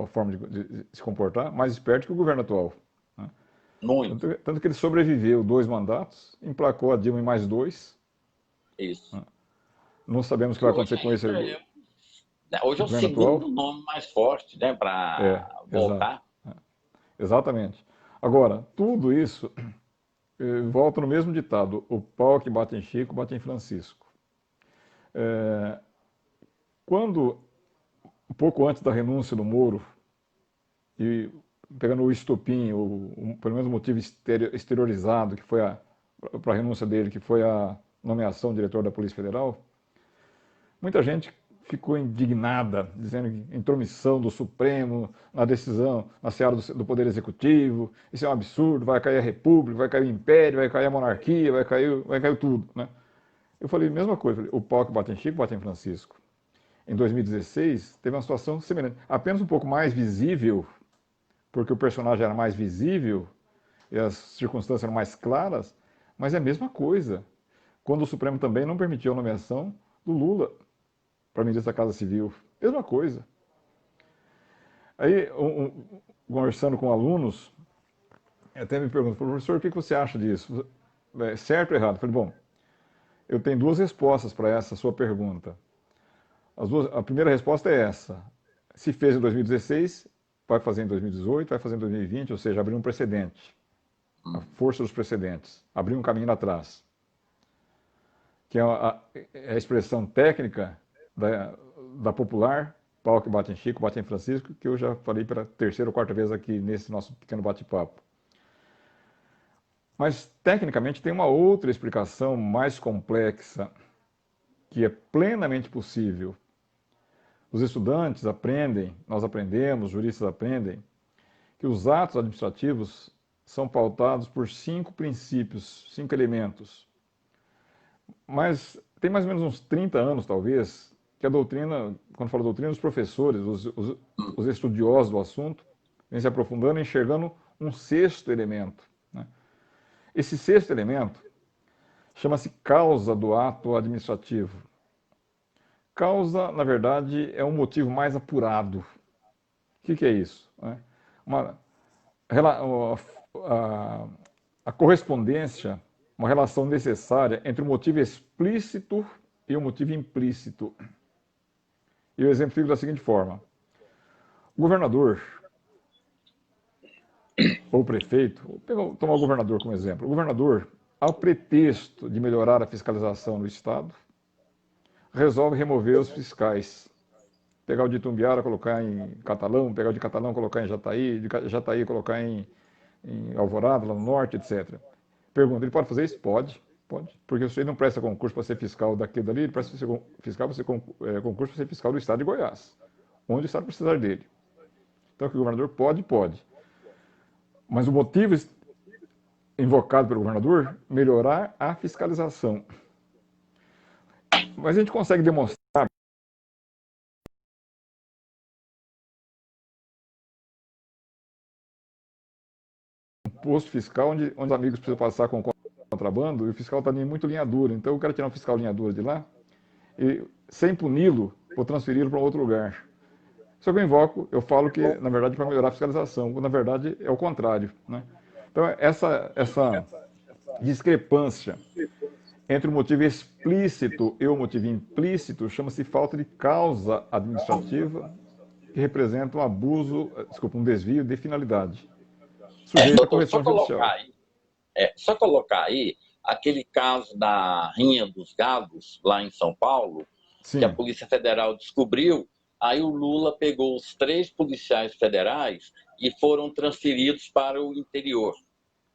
a forma de se comportar, mais esperto que o governo atual. Né? Muito, Tanto que ele sobreviveu 2 mandatos, emplacou a Dilma em mais 2. isso. Né? Não sabemos o que E vai hoje acontecer com esse hoje é o governo segundo atual. nome mais forte, né, É, para exato. voltar. Exatamente. Agora, tudo isso volta no mesmo ditado: o pau que bate em Chico, bate em Francisco. Quando, um pouco antes da renúncia do Moro, e pegando o estopim, pelo menos o motivo exteriorizado que foi para a renúncia dele, que foi a nomeação do diretor da Polícia Federal, muita gente ficou indignada, dizendo que intromissão do Supremo na decisão, na seara do Poder Executivo, isso é um absurdo, vai cair a República, vai cair o Império, vai cair a monarquia, vai cair tudo. Né? Eu falei a mesma coisa, falei, o pau que bate em Chico, bate em Francisco. Em 2016, teve uma situação semelhante, apenas um pouco mais visível, porque o personagem era mais visível e as circunstâncias eram mais claras, mas é a mesma coisa. Quando o Supremo também não permitiu a nomeação do Lula para ministro da Casa Civil. Mesma coisa. Aí, conversando com alunos, até me perguntam, professor, o que você acha disso? É certo ou errado? Eu falei, bom, eu tenho 2 respostas para essa sua pergunta. A primeira resposta é essa. Se fez em 2016, vai fazer em 2018, vai fazer em 2020, ou seja, abrir um precedente. A força dos precedentes. Abrir um caminho atrás. Que é a expressão técnica da popular, pau que bate em Chico, bate em Francisco, que eu já falei pela 3ª ou 4ª vez aqui nesse nosso pequeno bate-papo. Mas, tecnicamente, tem uma outra explicação mais complexa, que é plenamente possível. Os estudantes aprendem, nós aprendemos, os juristas aprendem, que os atos administrativos são pautados por 5 princípios, 5 elementos. Mas tem mais ou menos uns 30 anos, talvez, que a doutrina, quando falo doutrina, os professores, os estudiosos do assunto, vêm se aprofundando e enxergando um 6º elemento. Né? Esse 6º elemento chama-se causa do ato administrativo. Causa, na verdade, é um motivo mais apurado. O que é isso? A correspondência, uma relação necessária entre o motivo explícito e o motivo implícito. E eu exemplifico da seguinte forma: o governador ou o prefeito, vou tomar o governador como exemplo. O governador, ao pretexto de melhorar a fiscalização no Estado, resolve remover os fiscais. Pegar o de Itumbiara, colocar em Catalão, pegar o de Catalão, colocar em Jataí, de Jataí colocar em Alvorada, lá no norte, etc. Pergunta, ele pode fazer isso? Pode. Porque se ele não presta concurso para ser fiscal daqui e dali, ele presta concurso para ser fiscal do Estado de Goiás, onde o Estado precisar dele. Então, que o governador pode. Mas o motivo invocado pelo governador, melhorar a fiscalização. Mas a gente consegue demonstrar um posto fiscal onde os amigos precisam passar com contrabando e o fiscal está muito linha dura. Então eu quero tirar um fiscal linha dura de lá e, sem puni-lo, vou transferi-lo para outro lugar. Só que eu falo que, na verdade, para melhorar a fiscalização, quando na verdade é o contrário. Né? Então, essa discrepância entre o motivo explícito e o motivo implícito chama-se falta de causa administrativa, que representa um abuso, um desvio de finalidade, sujeito à Doutor, correção judicial. Só colocar aí aquele caso da Rinha dos Gados, lá em São Paulo, Sim. que a Polícia Federal descobriu Aí o Lula pegou os 3 policiais federais e foram transferidos para o interior.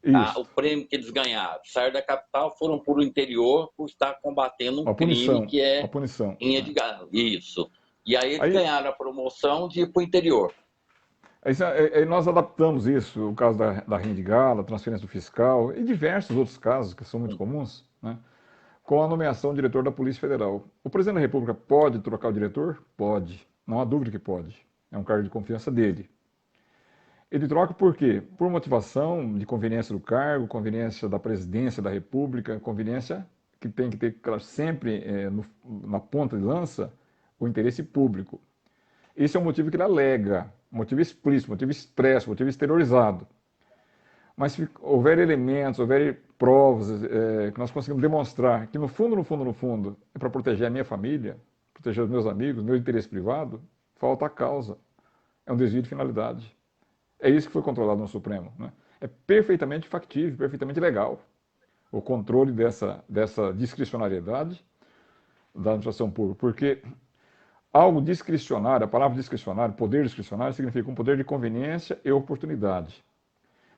Tá? Isso. O prêmio que eles ganharam. Saíram da capital, foram para o interior por estar combatendo um crime que Uma é punição. em Edgar. Isso. E aí eles Aí, ganharam a promoção de ir para o interior. aí nós adaptamos isso, o caso da renda de gala, transferência do fiscal e diversos outros casos que são muito comuns, né, com a nomeação do diretor da Polícia Federal. O presidente da República pode trocar o diretor? Pode. Não há dúvida que pode. É um cargo de confiança dele. Ele troca por quê? Por motivação de conveniência do cargo, conveniência da presidência da República, conveniência que tem que ter sempre na ponta de lança o interesse público. Esse é o motivo que ele alega, motivo explícito, motivo expresso, motivo exteriorizado. Mas se houver elementos, houver provas que nós conseguimos demonstrar que no fundo, é para proteger a minha família, proteger os meus amigos, meu interesse privado, falta a causa. É um desvio de finalidade. É isso que foi controlado no Supremo, né? É perfeitamente factível, perfeitamente legal o controle dessa discricionariedade da administração pública, porque algo discricionário, a palavra discricionário, poder discricionário, significa um poder de conveniência e oportunidade.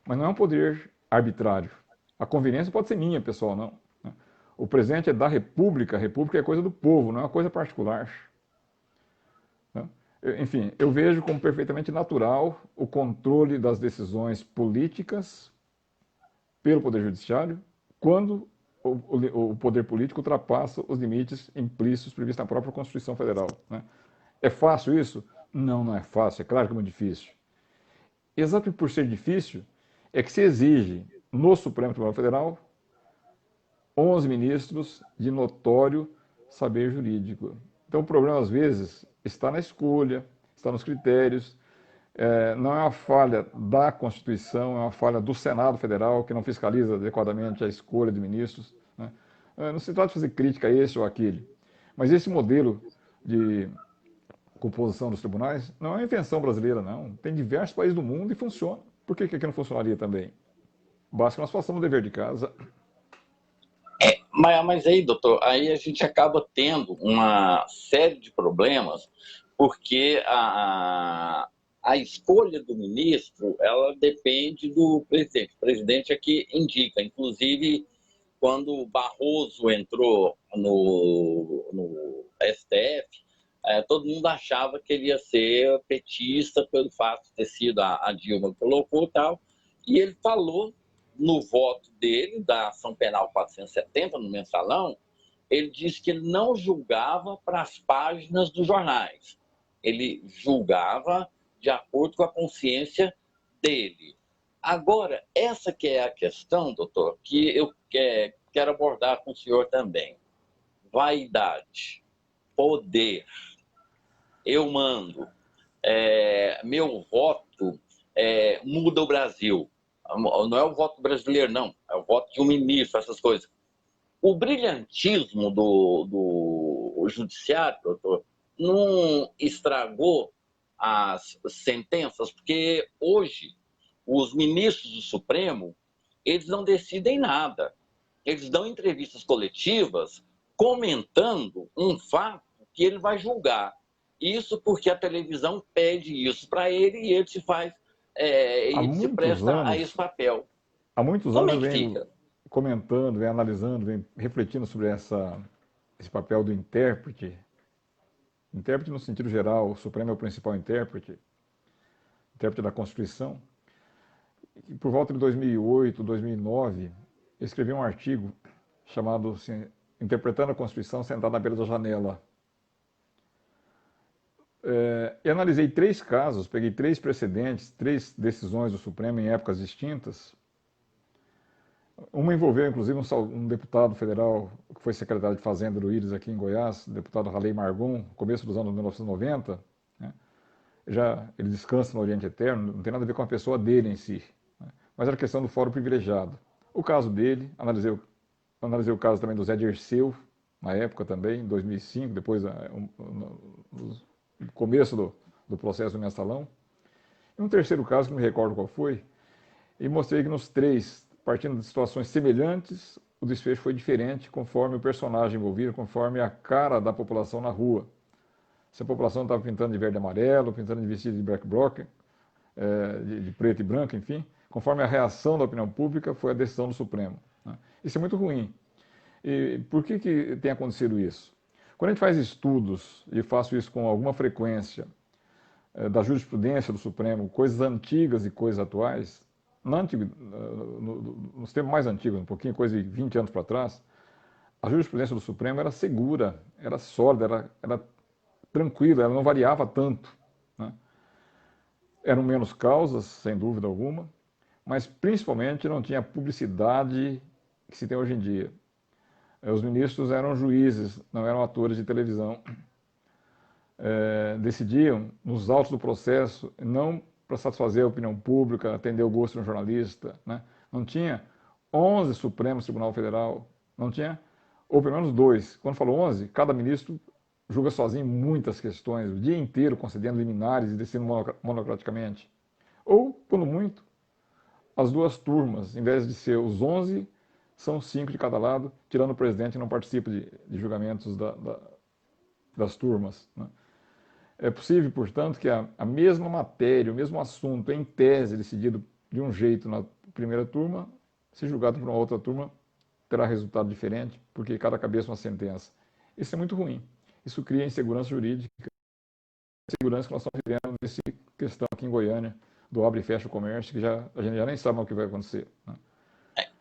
Mas não é um poder arbitrário. A conveniência pode ser minha, pessoal, não. O presidente é da República, a República é coisa do povo, não é uma coisa particular. Enfim, eu vejo como perfeitamente natural o controle das decisões políticas pelo Poder Judiciário quando o poder político ultrapassa os limites implícitos previstos na própria Constituição Federal, né? É fácil isso? Não, não é fácil, é claro que é muito difícil. Exatamente por ser difícil, é que se exige no Supremo Tribunal Federal 11 ministros de notório saber jurídico. Então o problema, às vezes, está na escolha, está nos critérios, não é uma falha da Constituição, é uma falha do Senado Federal, que não fiscaliza adequadamente a escolha de ministros, né? Não se trata de fazer crítica a esse ou aquele, mas esse modelo de composição dos tribunais não é uma invenção brasileira, não. Tem diversos países do mundo e funciona. Por que aqui não funcionaria também? Basta que nós façamos o dever de casa. Mas aí, doutor, aí a gente acaba tendo uma série de problemas, porque a escolha do ministro, ela depende do presidente. O presidente é que indica. Inclusive, quando o Barroso entrou no STF, todo mundo achava que ele ia ser petista pelo fato de ter sido a Dilma que colocou e tal. E ele falou no voto dele, da ação penal 470, no mensalão, ele disse que ele não julgava para as páginas dos jornais. Ele julgava de acordo com a consciência dele. Agora, essa que é a questão, doutor, que eu quero abordar com o senhor também. Vaidade, poder, eu mando, meu voto muda o Brasil. Não é o voto brasileiro, não. É o voto de um ministro, essas coisas. O brilhantismo do judiciário, doutor, não estragou as sentenças, porque hoje os ministros do Supremo, eles não decidem nada. Eles dão entrevistas coletivas comentando um fato que ele vai julgar. Isso porque a televisão pede isso para ele e ele se faz, ele se presta a esse papel. Há muitos Como anos é eu que venho fica? comentando, venho analisando, venho refletindo sobre esse papel do intérprete. Intérprete no sentido geral, o Supremo é o principal intérprete da Constituição. E por volta de 2008, 2009, eu escrevi um artigo chamado assim, Interpretando a Constituição sentado na beira da janela. Eu analisei 3 casos, peguei 3 precedentes, 3 decisões do Supremo em épocas distintas. Uma envolveu, inclusive, um deputado federal que foi secretário de Fazenda do Íris aqui em Goiás, o deputado Ralei Margon, no começo dos anos 1990. Né? Ele descansa no Oriente Eterno, não tem nada a ver com a pessoa dele em si. Né? Mas era questão do fórum privilegiado. O caso dele, analisei o caso também do Zé Dirceu, na época também, em 2005, depois no começo do processo do mensalão. E um terceiro caso, que não me recordo qual foi, e mostrei que nos 3, partindo de situações semelhantes, o desfecho foi diferente conforme o personagem envolvido, conforme a cara da população na rua. se a população estava pintando de verde e amarelo, pintando de vestido de black bloc, de preto e branco, enfim, conforme a reação da opinião pública, foi a decisão do Supremo, né? Isso é muito ruim. E por que tem acontecido isso? Quando a gente faz estudos, e faço isso com alguma frequência, da jurisprudência do Supremo, coisas antigas e coisas atuais, nos tempos mais antigos, um pouquinho, coisa de 20 anos para trás, a jurisprudência do Supremo era segura, era sólida, era tranquila, ela não variava tanto, né? Eram menos causas, sem dúvida alguma, mas principalmente não tinha a publicidade que se tem hoje em dia. Os ministros eram juízes, não eram atores de televisão. Decidiam nos autos do processo, não para satisfazer a opinião pública, atender o gosto de um jornalista, né? Não tinha 11 Supremos Tribunal Federal, não tinha, ou pelo menos 2. Quando falou 11, cada ministro julga sozinho muitas questões, o dia inteiro concedendo liminares e decidindo monocraticamente. Ou, quando muito, as 2 turmas, em vez de ser os 11, são 5 de cada lado, tirando o presidente que não participa de julgamentos das turmas, né? É possível, portanto, que a mesma matéria, o mesmo assunto, em tese, decidido de um jeito na primeira turma, se julgado por uma outra turma, terá resultado diferente, porque cada cabeça é uma sentença. Isso é muito ruim. Isso cria insegurança jurídica, insegurança que nós estamos vivendo nessa questão aqui em Goiânia, do abre e fecha o comércio, que a gente já nem sabe o que vai acontecer, né?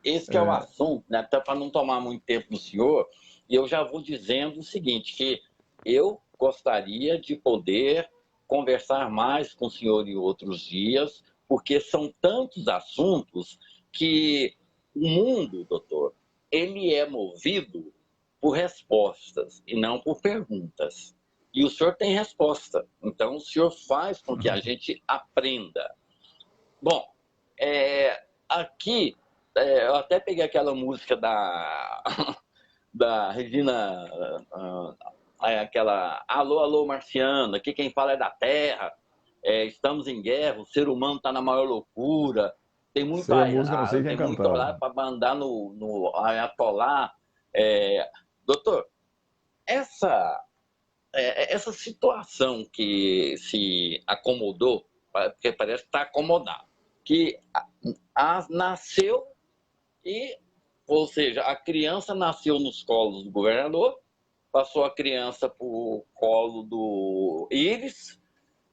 Esse que é o assunto, né? Até para não tomar muito tempo do senhor, e eu já vou dizendo o seguinte, que eu gostaria de poder conversar mais com o senhor em outros dias, porque são tantos assuntos que o mundo, doutor, ele é movido por respostas e não por perguntas. E o senhor tem resposta, então o senhor faz com que a gente aprenda. Bom, aqui, eu até peguei aquela música da Regina, aquela Alô, alô, marciano, aqui quem fala é da Terra, estamos em guerra, o ser humano está na maior loucura, tem muito, Sei a música, não sei quem tem muito cantava. para mandar no Ayatollah. Doutor, essa situação que se acomodou, porque parece que está acomodado, que nasceu ou seja, a criança nasceu nos colos do governador, passou a criança para o colo do Íris,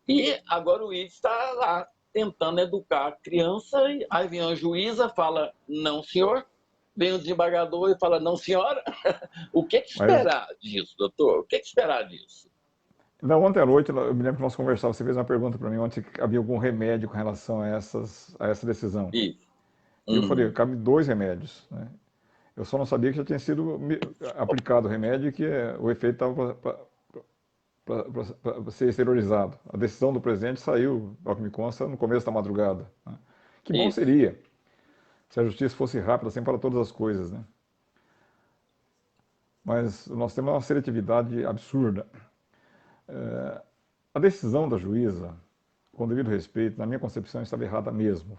e agora o Íris está lá tentando educar a criança, e aí vem a juíza, fala, não senhor, vem o desembargador e fala, não senhora. O que esperar disso, doutor? O que esperar disso? Não, ontem à noite, eu me lembro que nós conversávamos, você fez uma pergunta para mim ontem, se havia algum remédio com relação a essa decisão. Isso. E eu falei, cabe 2 remédios, né? Eu só não sabia que já tinha sido aplicado o remédio e que o efeito estava para ser exteriorizado. A decisão do presidente saiu, ao que me consta, no começo da madrugada, né? Que bom seria se a justiça fosse rápida, assim, para todas as coisas, né? Mas nós temos uma seletividade absurda. A decisão da juíza, com devido respeito, na minha concepção, estava errada mesmo.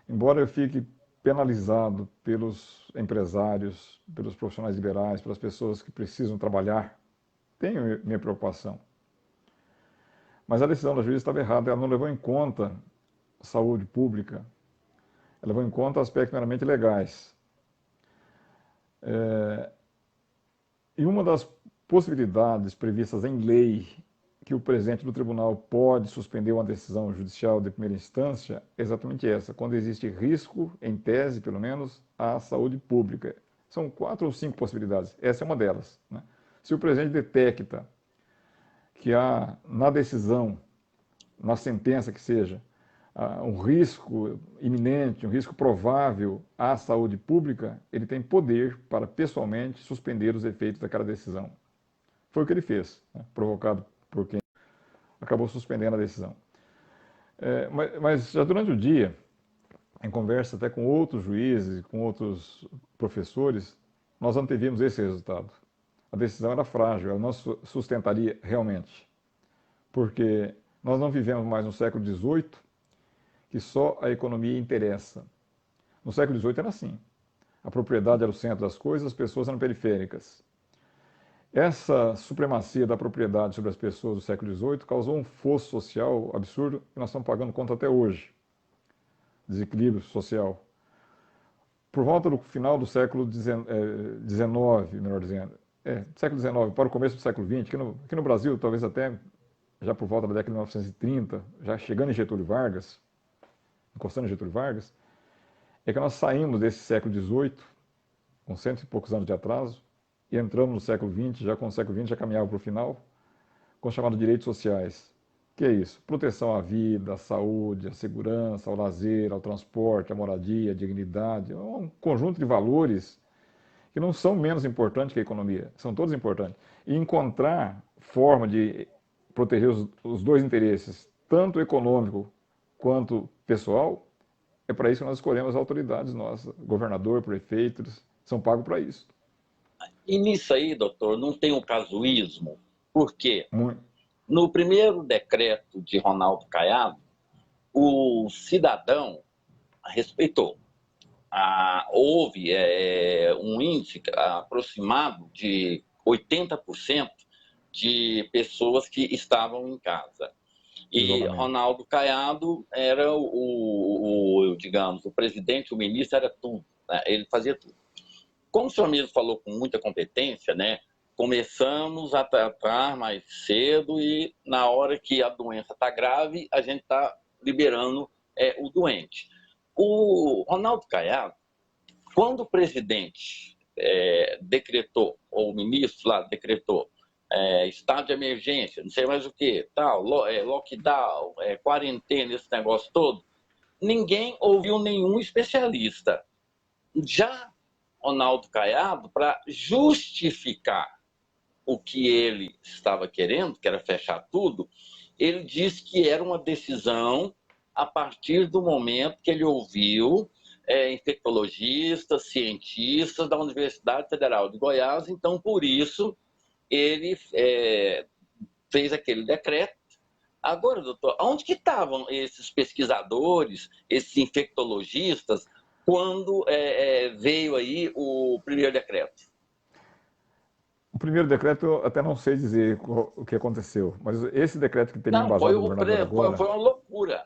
Embora eu fique penalizado pelos empresários, pelos profissionais liberais, pelas pessoas que precisam trabalhar, tenho minha preocupação. Mas a decisão da juíza estava errada, ela não levou em conta a saúde pública, ela levou em conta aspectos meramente legais. E uma das possibilidades previstas em lei que o presidente do tribunal pode suspender uma decisão judicial de primeira instância é exatamente essa, quando existe risco, em tese pelo menos, à saúde pública. São 4 ou 5 possibilidades, essa é uma delas, né? Se o presidente detecta que há na decisão, na sentença que seja, um risco iminente, um risco provável à saúde pública, ele tem poder para pessoalmente suspender os efeitos daquela decisão. Foi o que ele fez, né? Provocado por quem acabou suspendendo a decisão. Mas já durante o dia, em conversa até com outros juízes, com outros professores, nós antevimos esse resultado. A decisão era frágil, ela não sustentaria realmente, porque nós não vivemos mais no século XVIII, que só a economia interessa. No século XVIII era assim. A propriedade era o centro das coisas, as pessoas eram periféricas. Essa supremacia da propriedade sobre as pessoas do século XVIII causou um fosso social absurdo que nós estamos pagando conta até hoje. Desequilíbrio social. Por volta do final do século XIX, melhor dizendo, século XIX para o começo do século XX, aqui no Brasil, talvez até já por volta da década de 1930, já chegando em Getúlio Vargas, encostando em Getúlio Vargas, é que nós saímos desse século XVIII, com cento e poucos anos de atraso, e entramos no século XX, já com o século XX já caminhava para o final, com os chamados direitos sociais. Que é isso? Proteção à vida, à saúde, à segurança, ao lazer, ao transporte, à moradia, à dignidade, um conjunto de valores que não são menos importantes que a economia, são todos importantes. E encontrar forma de proteger os dois interesses, tanto econômico quanto pessoal, é para isso que nós escolhemos as autoridades nossas, governador, prefeitos, são pagos para isso. E nisso aí, doutor, não tem um casuísmo? Por quê? Muito. No primeiro decreto de Ronaldo Caiado, o cidadão respeitou. Houve um índice aproximado de 80% de pessoas que estavam em casa. E Exatamente. Ronaldo Caiado era digamos, o presidente, o ministro, era tudo, né? Ele fazia tudo. Como o senhor mesmo falou com muita competência, né? Começamos a tratar mais cedo e na hora que a doença está grave, a gente está liberando o doente. O Ronaldo Caiado, quando o presidente decretou, ou o ministro lá decretou, estado de emergência, não sei mais o que, tal, lockdown, quarentena, esse negócio todo, ninguém ouviu nenhum especialista. Já Ronaldo Caiado, para justificar o que ele estava querendo, que era fechar tudo, ele disse que era uma decisão a partir do momento que ele ouviu infectologistas, cientistas da Universidade Federal de Goiás, então, por isso, ele fez aquele decreto. Agora, doutor, onde que estavam esses pesquisadores, esses infectologistas, quando veio aí o primeiro decreto? O primeiro decreto, eu até não sei dizer o que aconteceu, mas esse decreto que teria Não, embasado o governador agora... Foi uma loucura.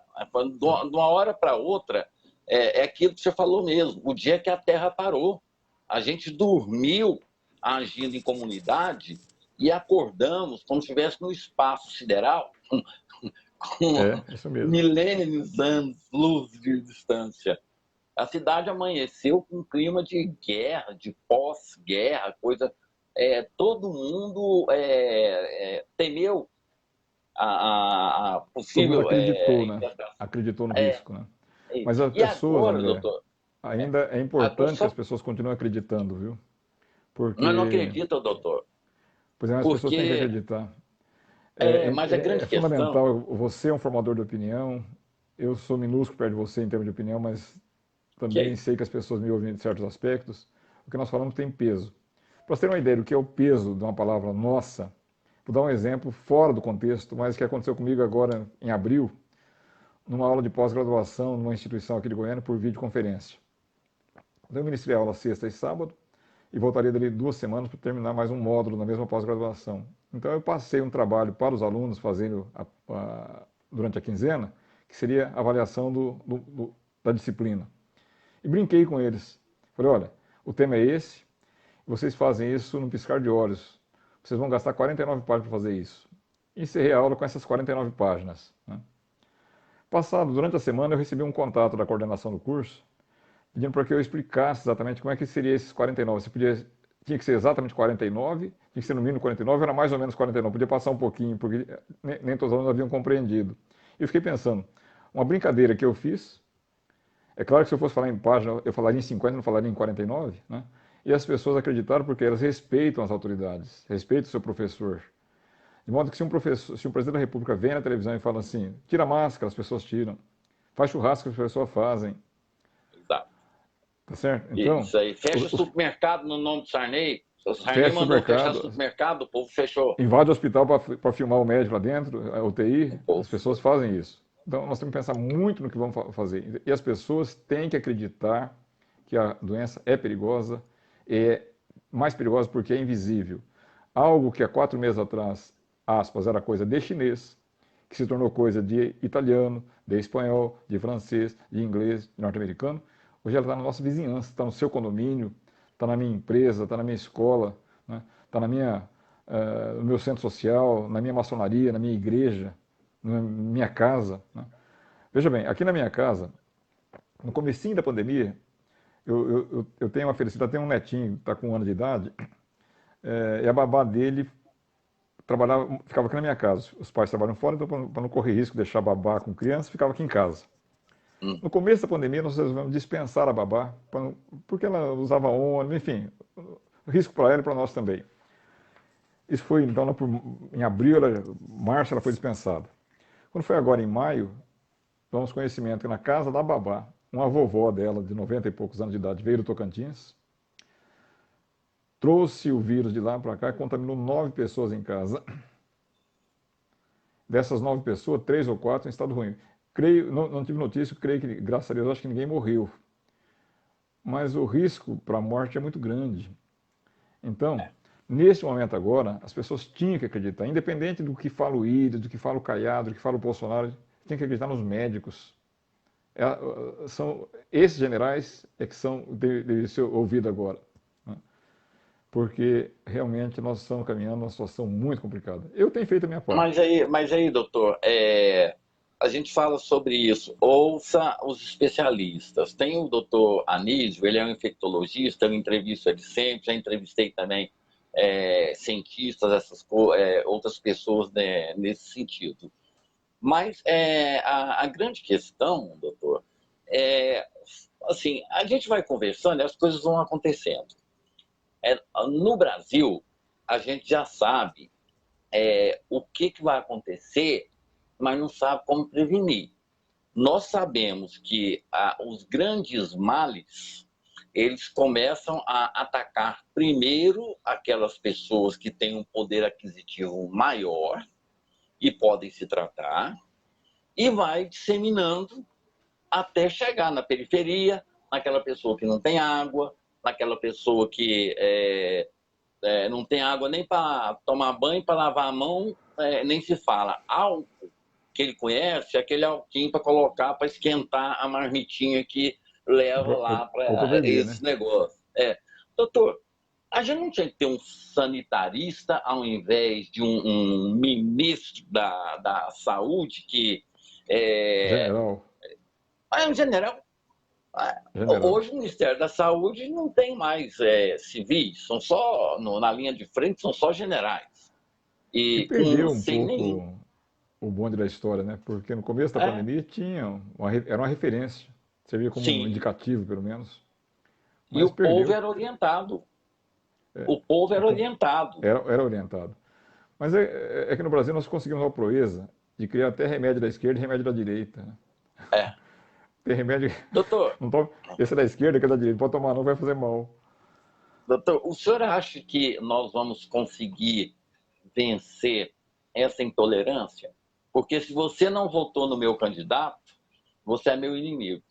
De uma hora para outra, aquilo que você falou mesmo, o dia que a Terra parou. A gente dormiu agindo em comunidade e acordamos como se estivesse no espaço sideral, com isso mesmo. milênios, anos, luz de distância. A cidade amanheceu com um clima de guerra, de pós-guerra, coisa... todo mundo temeu a possível... Todo mundo acreditou, né? Acreditou no risco, né? Mas as pessoas, agora, André, doutor, ainda é importante que as pessoas continuem acreditando, viu? Porque... Não acredita, doutor. Pois é, mas as pessoas têm que acreditar. Mas a grande questão... fundamental, você é um formador de opinião, eu sou minúsculo perto de você em termos de opinião, mas também sei que as pessoas me ouvem em certos aspectos. O que nós falamos tem peso. Para você ter uma ideia do que é o peso de uma palavra nossa, vou dar um exemplo fora do contexto, mas que aconteceu comigo agora em abril, numa aula de pós-graduação numa instituição aqui de Goiânia por videoconferência. Eu ministrei a aula sexta e sábado e voltaria dali 2 semanas para terminar mais um módulo na mesma pós-graduação. Então eu passei um trabalho para os alunos fazendo durante a quinzena, que seria a avaliação da disciplina. E brinquei com eles. Falei, olha, o tema é esse, vocês fazem isso num piscar de olhos. Vocês vão gastar 49 páginas para fazer isso. E encerrei a aula com essas 49 páginas. Né? Durante a semana, eu recebi um contato da coordenação do curso, pedindo para que eu explicasse exatamente como é que seria esses 49. Tinha que ser exatamente 49, tinha que ser no mínimo 49, era mais ou menos 49. Podia passar um pouquinho, porque nem todos os alunos haviam compreendido. E eu fiquei pensando, uma brincadeira que eu fiz, é claro que se eu fosse falar em página, eu falaria em 50, não falaria em 49, né? E as pessoas acreditaram porque elas respeitam as autoridades, respeitam o seu professor. De modo que se um presidente da República vem na televisão e fala assim, tira a máscara, as pessoas tiram. Faz churrasco, as pessoas fazem. Exato. Tá certo? Então, isso aí. Fecha o supermercado no nome do Sarney. O Sarney mandou fechar o supermercado, o povo fechou. Invade o hospital para filmar o médico lá dentro, a UTI, as pessoas fazem isso. Então, nós temos que pensar muito no que vamos fazer. E as pessoas têm que acreditar que a doença é perigosa, é mais perigosa porque é invisível. Algo que há 4 meses atrás, aspas, era coisa de chinês, que se tornou coisa de italiano, de espanhol, de francês, de inglês, de norte-americano, hoje ela está na nossa vizinhança, está no seu condomínio, está na minha empresa, está na minha escola, né? Está no meu centro social, na minha maçonaria, na minha igreja, na minha casa, né? Veja bem, aqui na minha casa, no comecinho da pandemia, eu tenho uma felicidade, tenho um netinho, está com 1 ano de idade, e a babá dele ficava aqui na minha casa. Os pais trabalham fora, então para não correr risco de deixar a babá com criança, ficava aqui em casa. Hum. No começo da pandemia, nós resolvemos dispensar a babá, porque ela usava ônibus, enfim, risco para ela e para nós também. Isso foi, então, em abril, março, ela foi dispensada. Quando foi agora em maio, tomamos conhecimento que na casa da babá, uma vovó dela, de 90 e poucos anos de idade, veio do Tocantins, trouxe o vírus de lá para cá e contaminou 9 pessoas em casa. Dessas 9 pessoas, 3 ou 4 em estado ruim. Creio, não tive notícia, creio que, graças a Deus, acho que ninguém morreu. Mas o risco para a morte é muito grande. Então, nesse momento agora, as pessoas tinham que acreditar, independente do que fala o Íris, do que fala o Caiado, do que fala o Bolsonaro, tem que acreditar nos médicos. Esses generais é que devem ser ouvidos agora. Né? Porque realmente nós estamos caminhando numa situação muito complicada. Eu tenho feito a minha parte. Mas aí, doutor, a gente fala sobre isso. Ouça os especialistas. Tem o doutor Anísio, ele é um infectologista, eu entrevisto ele sempre, já entrevistei também cientistas, outras pessoas, né, nesse sentido. Mas a grande questão, doutor, assim, a gente vai conversando e as coisas vão acontecendo. No Brasil, a gente já sabe o que vai acontecer, mas não sabe como prevenir. Nós sabemos que os grandes males, eles começam a atacar primeiro aquelas pessoas que têm um poder aquisitivo maior e podem se tratar, e vai disseminando até chegar na periferia, naquela pessoa que não tem água, naquela pessoa que não tem água nem para tomar banho, para lavar a mão, nem se fala. Álcool que ele conhece, aquele alquinho para colocar, para esquentar a marmitinha que leva lá para esse negócio. Doutor, a gente não tinha que ter um sanitarista ao invés de um ministro da saúde que... General. Um general. Hoje o Ministério da Saúde não tem mais civis, são só, na linha de frente, são só generais. E perdeu um pouco o bonde da história, né? Porque no começo da pandemia era uma referência, servia como um indicativo, pelo menos. Mas e o povo era orientado. O povo era orientado. Era orientado. Mas é que no Brasil nós conseguimos uma proeza de criar até remédio da esquerda e remédio da direita. Né? Tem remédio. Doutor. Não toma, esse é da esquerda, que é da direita. Não pode tomar, não vai fazer mal. Doutor, o senhor acha que nós vamos conseguir vencer essa intolerância? Porque se você não votou no meu candidato, você é meu inimigo.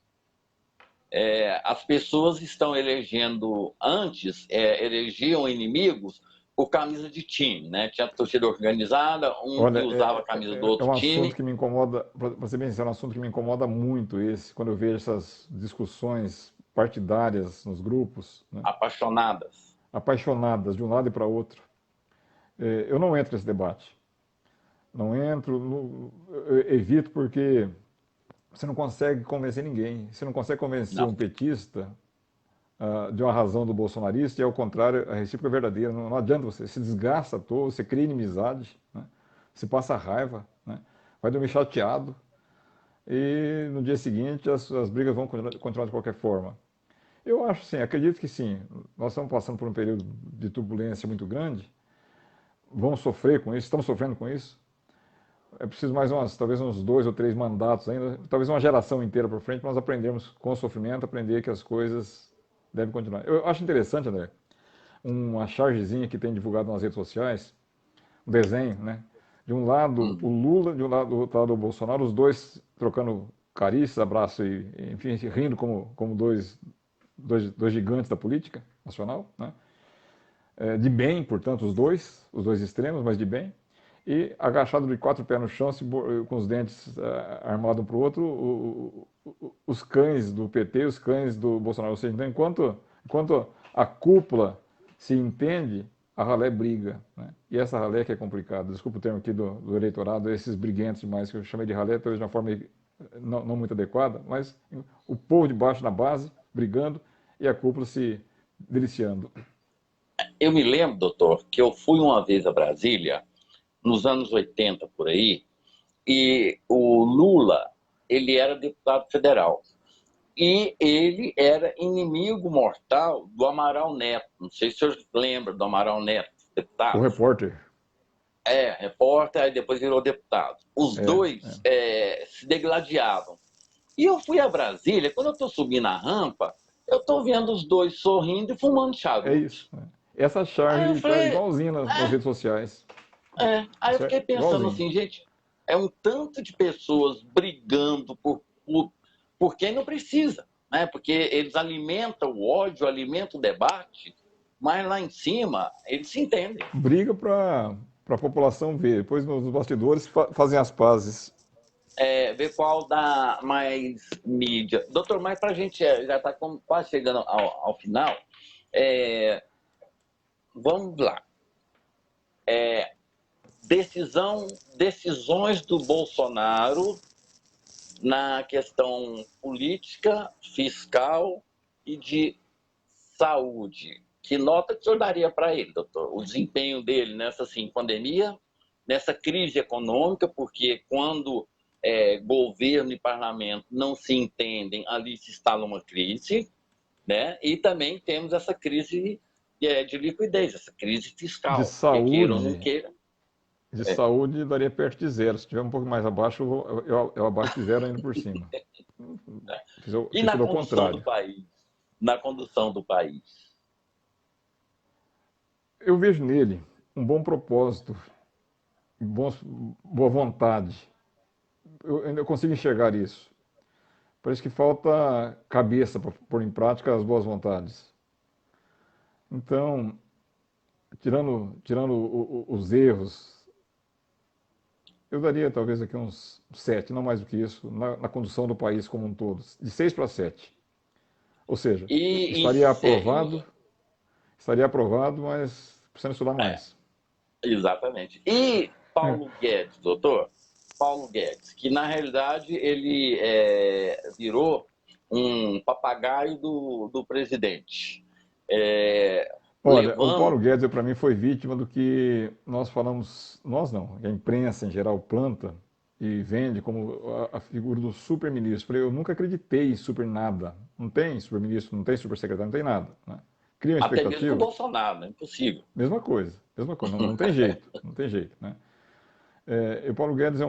As pessoas estão elegendo, antes, elegiam inimigos por camisa de time, né? Tinha torcida organizada, que usava a camisa do outro time. É um assunto que me incomoda, para ser bem sincero, é um assunto que me incomoda muito quando eu vejo essas discussões partidárias nos grupos. Né? Apaixonadas de um lado e para outro. Eu não entro nesse debate. Não entro, eu evito porque você não consegue convencer ninguém. Você não consegue convencer um petista de uma razão do bolsonarista e, ao contrário, a recíproca é verdadeira. Não adianta você se desgasta à toa, você cria inimizade, né? Você passa raiva, né? Vai dormir chateado e no dia seguinte as brigas vão continuar de qualquer forma. Eu acho sim, acredito que sim. Nós estamos passando por um período de turbulência muito grande, vamos sofrer com isso, estamos sofrendo com isso. É preciso talvez uns 2 ou 3 mandatos ainda, talvez uma geração inteira para frente, para nós aprendermos com o sofrimento, aprender que as coisas devem continuar. Eu acho interessante, André, uma chargezinha que tem divulgado nas redes sociais, um desenho, né? De um lado o Lula, do outro lado o Bolsonaro, os dois trocando carícias, abraço e, enfim, rindo como dois gigantes da política nacional, né? de bem, portanto, os dois extremos, mas de bem, e agachado de 4 pés no chão, com os dentes armados um para o outro, os cães do PT e os cães do Bolsonaro. Ou seja, então, enquanto a cúpula se entende, a ralé briga, né? E essa ralé que é complicada, desculpa o termo aqui do eleitorado, esses briguentos demais, que eu chamei de ralé, talvez de uma forma não muito adequada, mas o povo de baixo na base, brigando, e a cúpula se deliciando. Eu me lembro, doutor, que eu fui uma vez a Brasília, nos anos 80 por aí, e o Lula, ele era deputado federal. E ele era inimigo mortal do Amaral Neto. Não sei se o senhor lembra do Amaral Neto, O deputado. repórter. Repórter, aí depois virou deputado. Os dois se degladiavam. E eu fui a Brasília, quando eu estou subindo a rampa, eu estou vendo os dois sorrindo e fumando É charuto. isso. Né? Essa Aí eu charge está falei, igualzinha nas redes sociais. Aí eu fiquei pensando Igualzinho. assim, gente, é um tanto de pessoas brigando por quem não precisa, né? Porque eles alimentam o ódio, alimentam o debate, mas lá em cima eles se entendem. Briga para a população ver. Depois nos bastidores fazem as pazes. Ver qual dá mais mídia. Doutor, mas para a gente já está quase chegando ao final, vamos lá. Decisões do Bolsonaro na questão política, fiscal e de saúde. Que nota que o senhor daria para ele, doutor? O desempenho dele nessa pandemia, nessa crise econômica, porque quando governo e parlamento não se entendem, ali se instala uma crise, né? E também temos essa crise de liquidez, essa crise De fiscal, que queira ou não saúde, queira. de saúde daria perto de zero. Se tiver um pouco mais abaixo, eu abaixo de zero ainda por cima. E Fiz na tudo ao condução do contrário. país? Na condução do país. Eu vejo nele um bom propósito, boa vontade. Eu ainda consigo enxergar isso. Parece que falta cabeça para pôr em prática as boas vontades. Então, tirando os erros, eu daria talvez aqui uns 7, não mais do que isso, na condução do país como um todo, de 6 para 7. Ou seja, E estaria aprovado, mas precisando estudar mais. exatamente. E Paulo Guedes, doutor? Paulo Guedes, que na realidade ele virou um papagaio do presidente. Olha, o Paulo Levando. Guedes, para mim, foi vítima do que nós falamos, nós não, a imprensa em geral planta e vende como a figura do super-ministro. Falei, eu nunca acreditei em super nada. Não tem super-ministro, não tem super-secretário, não tem nada. Né? Cria uma Até mesmo com o expectativa, Bolsonaro, é impossível. mesma coisa, não tem jeito, não tem jeito. Né? E o Paulo Guedes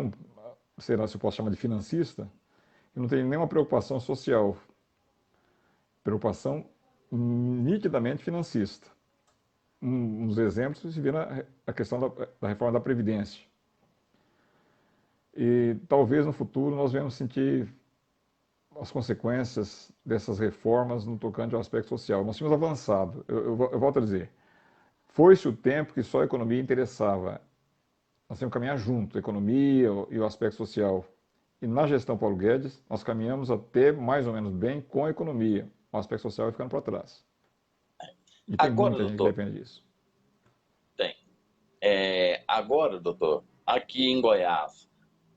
sei lá se eu posso chamar de financista, que não tem nenhuma preocupação social, preocupação nitidamente financista. Um dos exemplos se vira a questão da reforma da Previdência. E talvez no futuro nós venhamos sentir as consequências dessas reformas no tocante ao aspecto social. Nós tínhamos avançado, eu volto a dizer, foi-se o tempo que só a economia interessava. Nós temos que caminhar junto, a economia e o aspecto social. E na gestão Paulo Guedes, nós caminhamos até mais ou menos bem com a economia. O aspecto social vai ficando para trás. E tem Agora, muita gente que doutor, depende disso. tem. Agora, doutor, aqui em Goiás,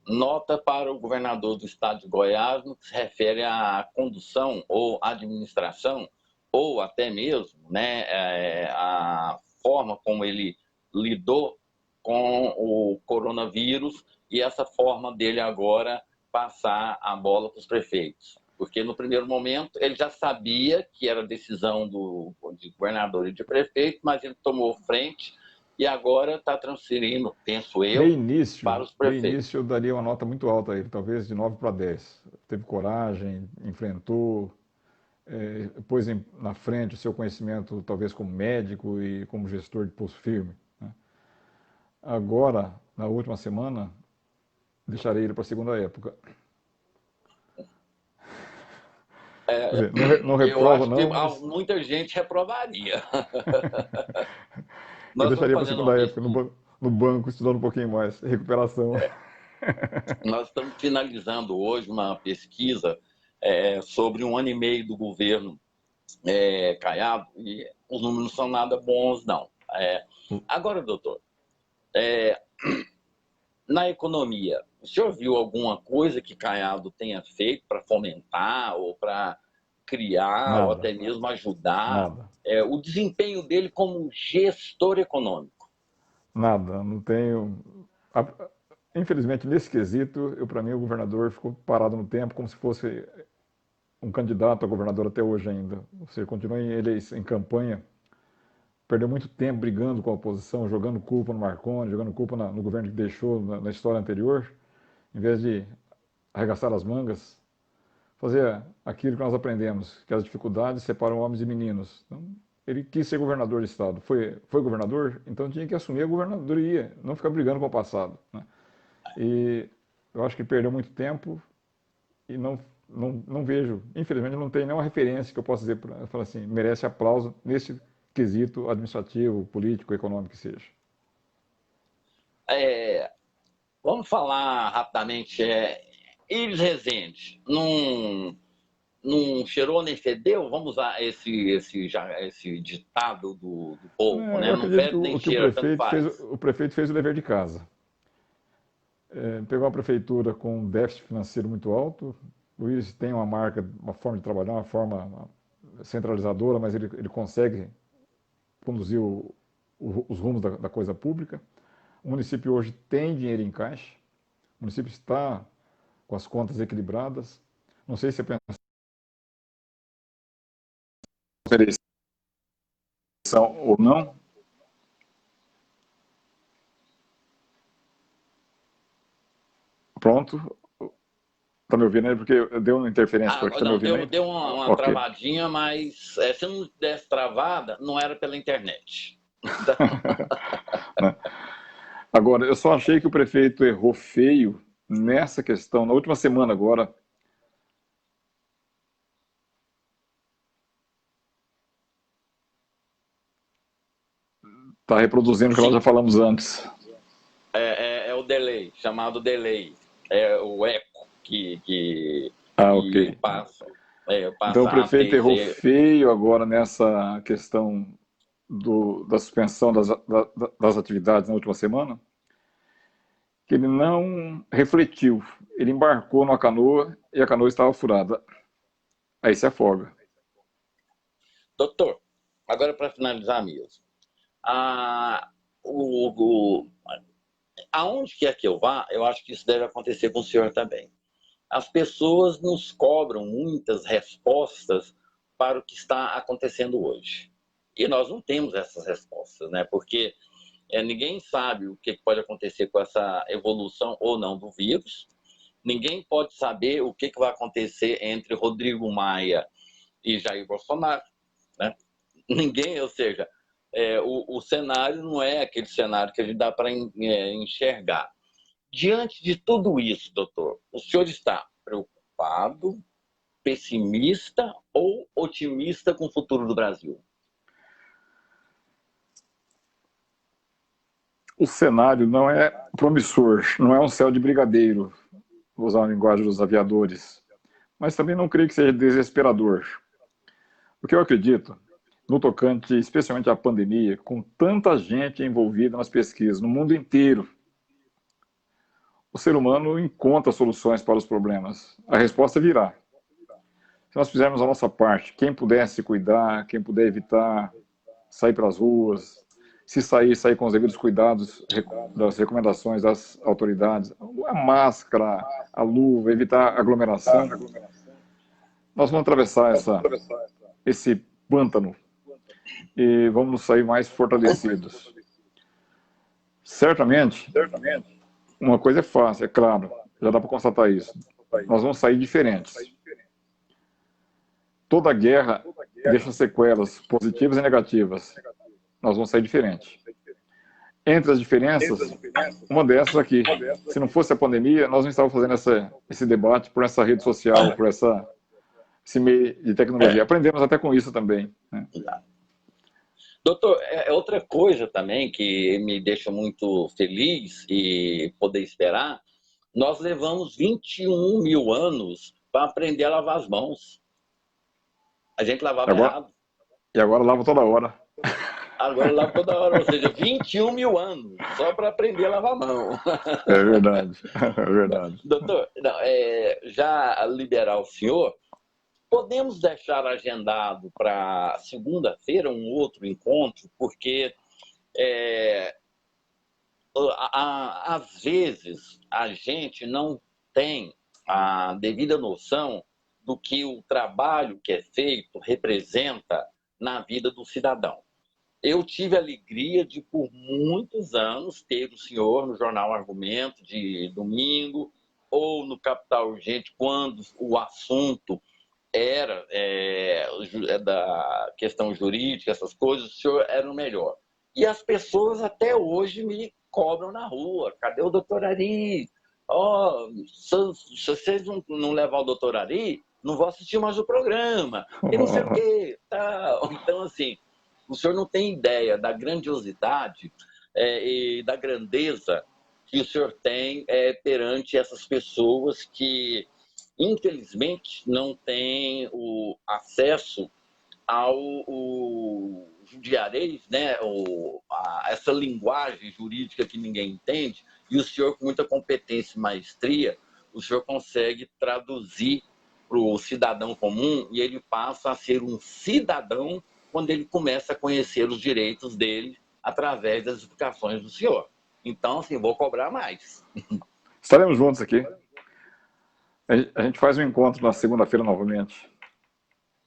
nota para o governador do estado de Goiás no que se refere à condução ou administração, ou até mesmo a forma como ele lidou com o coronavírus e essa forma dele agora passar a bola para os prefeitos. Porque no primeiro momento ele já sabia que era decisão de governador e de prefeito, mas ele tomou frente e agora está transferindo, penso eu, para os De prefeitos. início eu daria uma nota muito alta a ele, talvez de 9 para 10. Teve coragem, enfrentou, pôs na frente o seu conhecimento, talvez como médico e como gestor de pulso firme. Né? Agora, na última semana, deixarei ele para a segunda época. Quer dizer, não Eu reprova acho que não, mas muita gente reprovaria. eu Nós estamos deixaria para a fazendo uma segunda época, pesquisa, no banco, estudando um pouquinho mais. Recuperação. nós estamos finalizando hoje uma pesquisa sobre 1 ano e meio do governo Caiado, e os números não são nada bons, não. Agora, doutor, na economia, o senhor viu alguma coisa que Caiado tenha feito para fomentar ou para criar ou Nada, até mesmo ajudar nada, o desempenho dele como gestor econômico? nada. Não tenho. a- Infelizmente, nesse quesito, para mim, o governador ficou parado no tempo, como se fosse um candidato a governador até hoje ainda. Você continua em campanha, perdeu muito tempo brigando com a oposição, jogando culpa no Marconi, jogando culpa no governo que deixou na história anterior, em vez de arregaçar as mangas, fazer aquilo que nós aprendemos, que as dificuldades separam homens e meninos. Então, ele quis ser governador do estado, foi governador, então tinha que assumir a governadoria, não ficar brigando com o passado, né? E eu acho que perdeu muito tempo e não vejo, infelizmente não tem nenhuma referência que eu possa dizer para falar assim, merece aplauso nesse quesito administrativo, político, econômico que seja. É, vamos falar rapidamente. Iris Rezende não cheirou nem fedeu? Vamos usar esse ditado do povo, né? Eu Não acredito que fede nem o que cheira, tanto faz. o prefeito fez o dever de casa. Pegou uma prefeitura com um déficit financeiro muito alto. O Willis tem uma marca, uma forma de trabalhar, uma forma centralizadora, mas ele consegue conduzir os rumos da coisa pública. O município hoje tem dinheiro em caixa. O município está com as contas equilibradas. Não sei se é pensão ou não. Pronto. Está me ouvindo aí? Porque deu uma interferência por aqui. Está me Não, ouvindo aí? deu uma Ok. travadinha, mas se não desse travada, não era pela internet. Agora, eu só achei que o prefeito errou feio nessa questão, na última semana agora. Está reproduzindo o que nós já Sim, falamos antes. é o delay, chamado delay. É o eco Ah, que ok. Então o passa a prefeito ter errou esse. feio agora nessa questão da suspensão das atividades na última semana, que ele não refletiu. Ele embarcou numa canoa e a canoa estava furada. Aí se afoga. Doutor, agora para finalizar mesmo. Ah, o, o, aonde quer que eu vá, eu acho que isso deve acontecer com o senhor também. As pessoas nos cobram muitas respostas para o que está acontecendo hoje. E nós não temos essas respostas, né? Porque ninguém sabe o que pode acontecer com essa evolução ou não do vírus. Ninguém pode saber o que vai acontecer entre Rodrigo Maia e Jair Bolsonaro, né? Ninguém, ou seja, o cenário não é aquele cenário que a gente dá para enxergar. Diante de tudo isso, doutor, o senhor está preocupado, pessimista ou otimista com o futuro do Brasil? O cenário não é promissor, não é um céu de brigadeiro, vou usar a linguagem dos aviadores, mas também não creio que seja desesperador. O que eu acredito, no tocante especialmente à pandemia, com tanta gente envolvida nas pesquisas no mundo inteiro, o ser humano encontra soluções para os problemas. A resposta virá. Se nós fizermos a nossa parte, quem puder se cuidar, quem puder evitar sair para as ruas, se sair com os devidos cuidados das recomendações das autoridades, a máscara, a luva, evitar aglomeração, nós vamos atravessar esse pântano e vamos sair mais fortalecidos. Certamente, uma coisa é fácil, é claro, já dá para constatar isso. Nós vamos sair diferentes. Toda guerra deixa sequelas positivas e negativas. Nós vamos sair diferente. Entre as diferenças, uma dessas aqui. Se não fosse a pandemia, nós não estávamos fazendo esse debate por essa rede social, por essa esse meio de tecnologia. Aprendemos até com isso também, né? Doutor, outra coisa também que me deixa muito feliz e poder esperar, nós levamos 21 mil anos para aprender a lavar as mãos. A gente lavava errado. E agora lavo toda hora. Agora lavo toda hora, ou seja, 21 mil anos só para aprender a lavar a mão. É verdade, é verdade. Doutor, não, já liberar o senhor, podemos deixar agendado para segunda-feira um outro encontro, porque às vezes a gente não tem a devida noção do que o trabalho que é feito representa na vida do cidadão. Eu tive a alegria de, por muitos anos, ter o senhor no Jornal Argumento de domingo ou no Capital Urgente, quando o assunto era da questão jurídica, essas coisas, o senhor era o melhor. E as pessoas até hoje me cobram na rua. Cadê o doutor Ari? Se vocês não levar o doutor Ari, não vou assistir mais o programa. E não sei o quê. Tal. Então, assim, o senhor não tem ideia da grandiosidade e da grandeza que o senhor tem perante essas pessoas que, infelizmente, não têm o acesso ao judiarês, né? Essa linguagem jurídica que ninguém entende, e o senhor, com muita competência e maestria, o senhor consegue traduzir para o cidadão comum e ele passa a ser um cidadão quando ele começa a conhecer os direitos dele através das explicações do senhor. Então, assim, vou cobrar mais. Estaremos juntos aqui. A gente faz um encontro na segunda-feira novamente.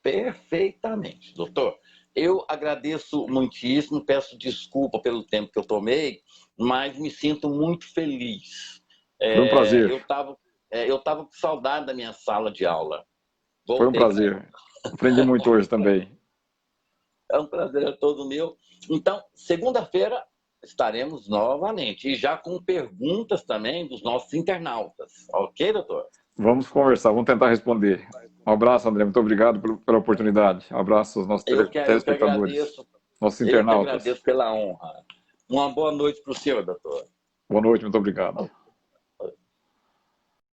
Perfeitamente, doutor. Eu agradeço muitíssimo, peço desculpa pelo tempo que eu tomei, mas me sinto muito feliz. Foi um prazer. Eu estava com saudade da minha sala de aula. Foi um prazer. Aprendi muito hoje também. É um prazer todo meu. Então, segunda-feira estaremos novamente, e já com perguntas também dos nossos internautas. Ok, doutor? Vamos conversar, vamos tentar responder. Um abraço, André. Muito obrigado pela oportunidade. Um abraço aos nossos telespectadores, nossos internautas. Eu que agradeço pela honra. Uma boa noite para o senhor, doutor. Boa noite, muito obrigado.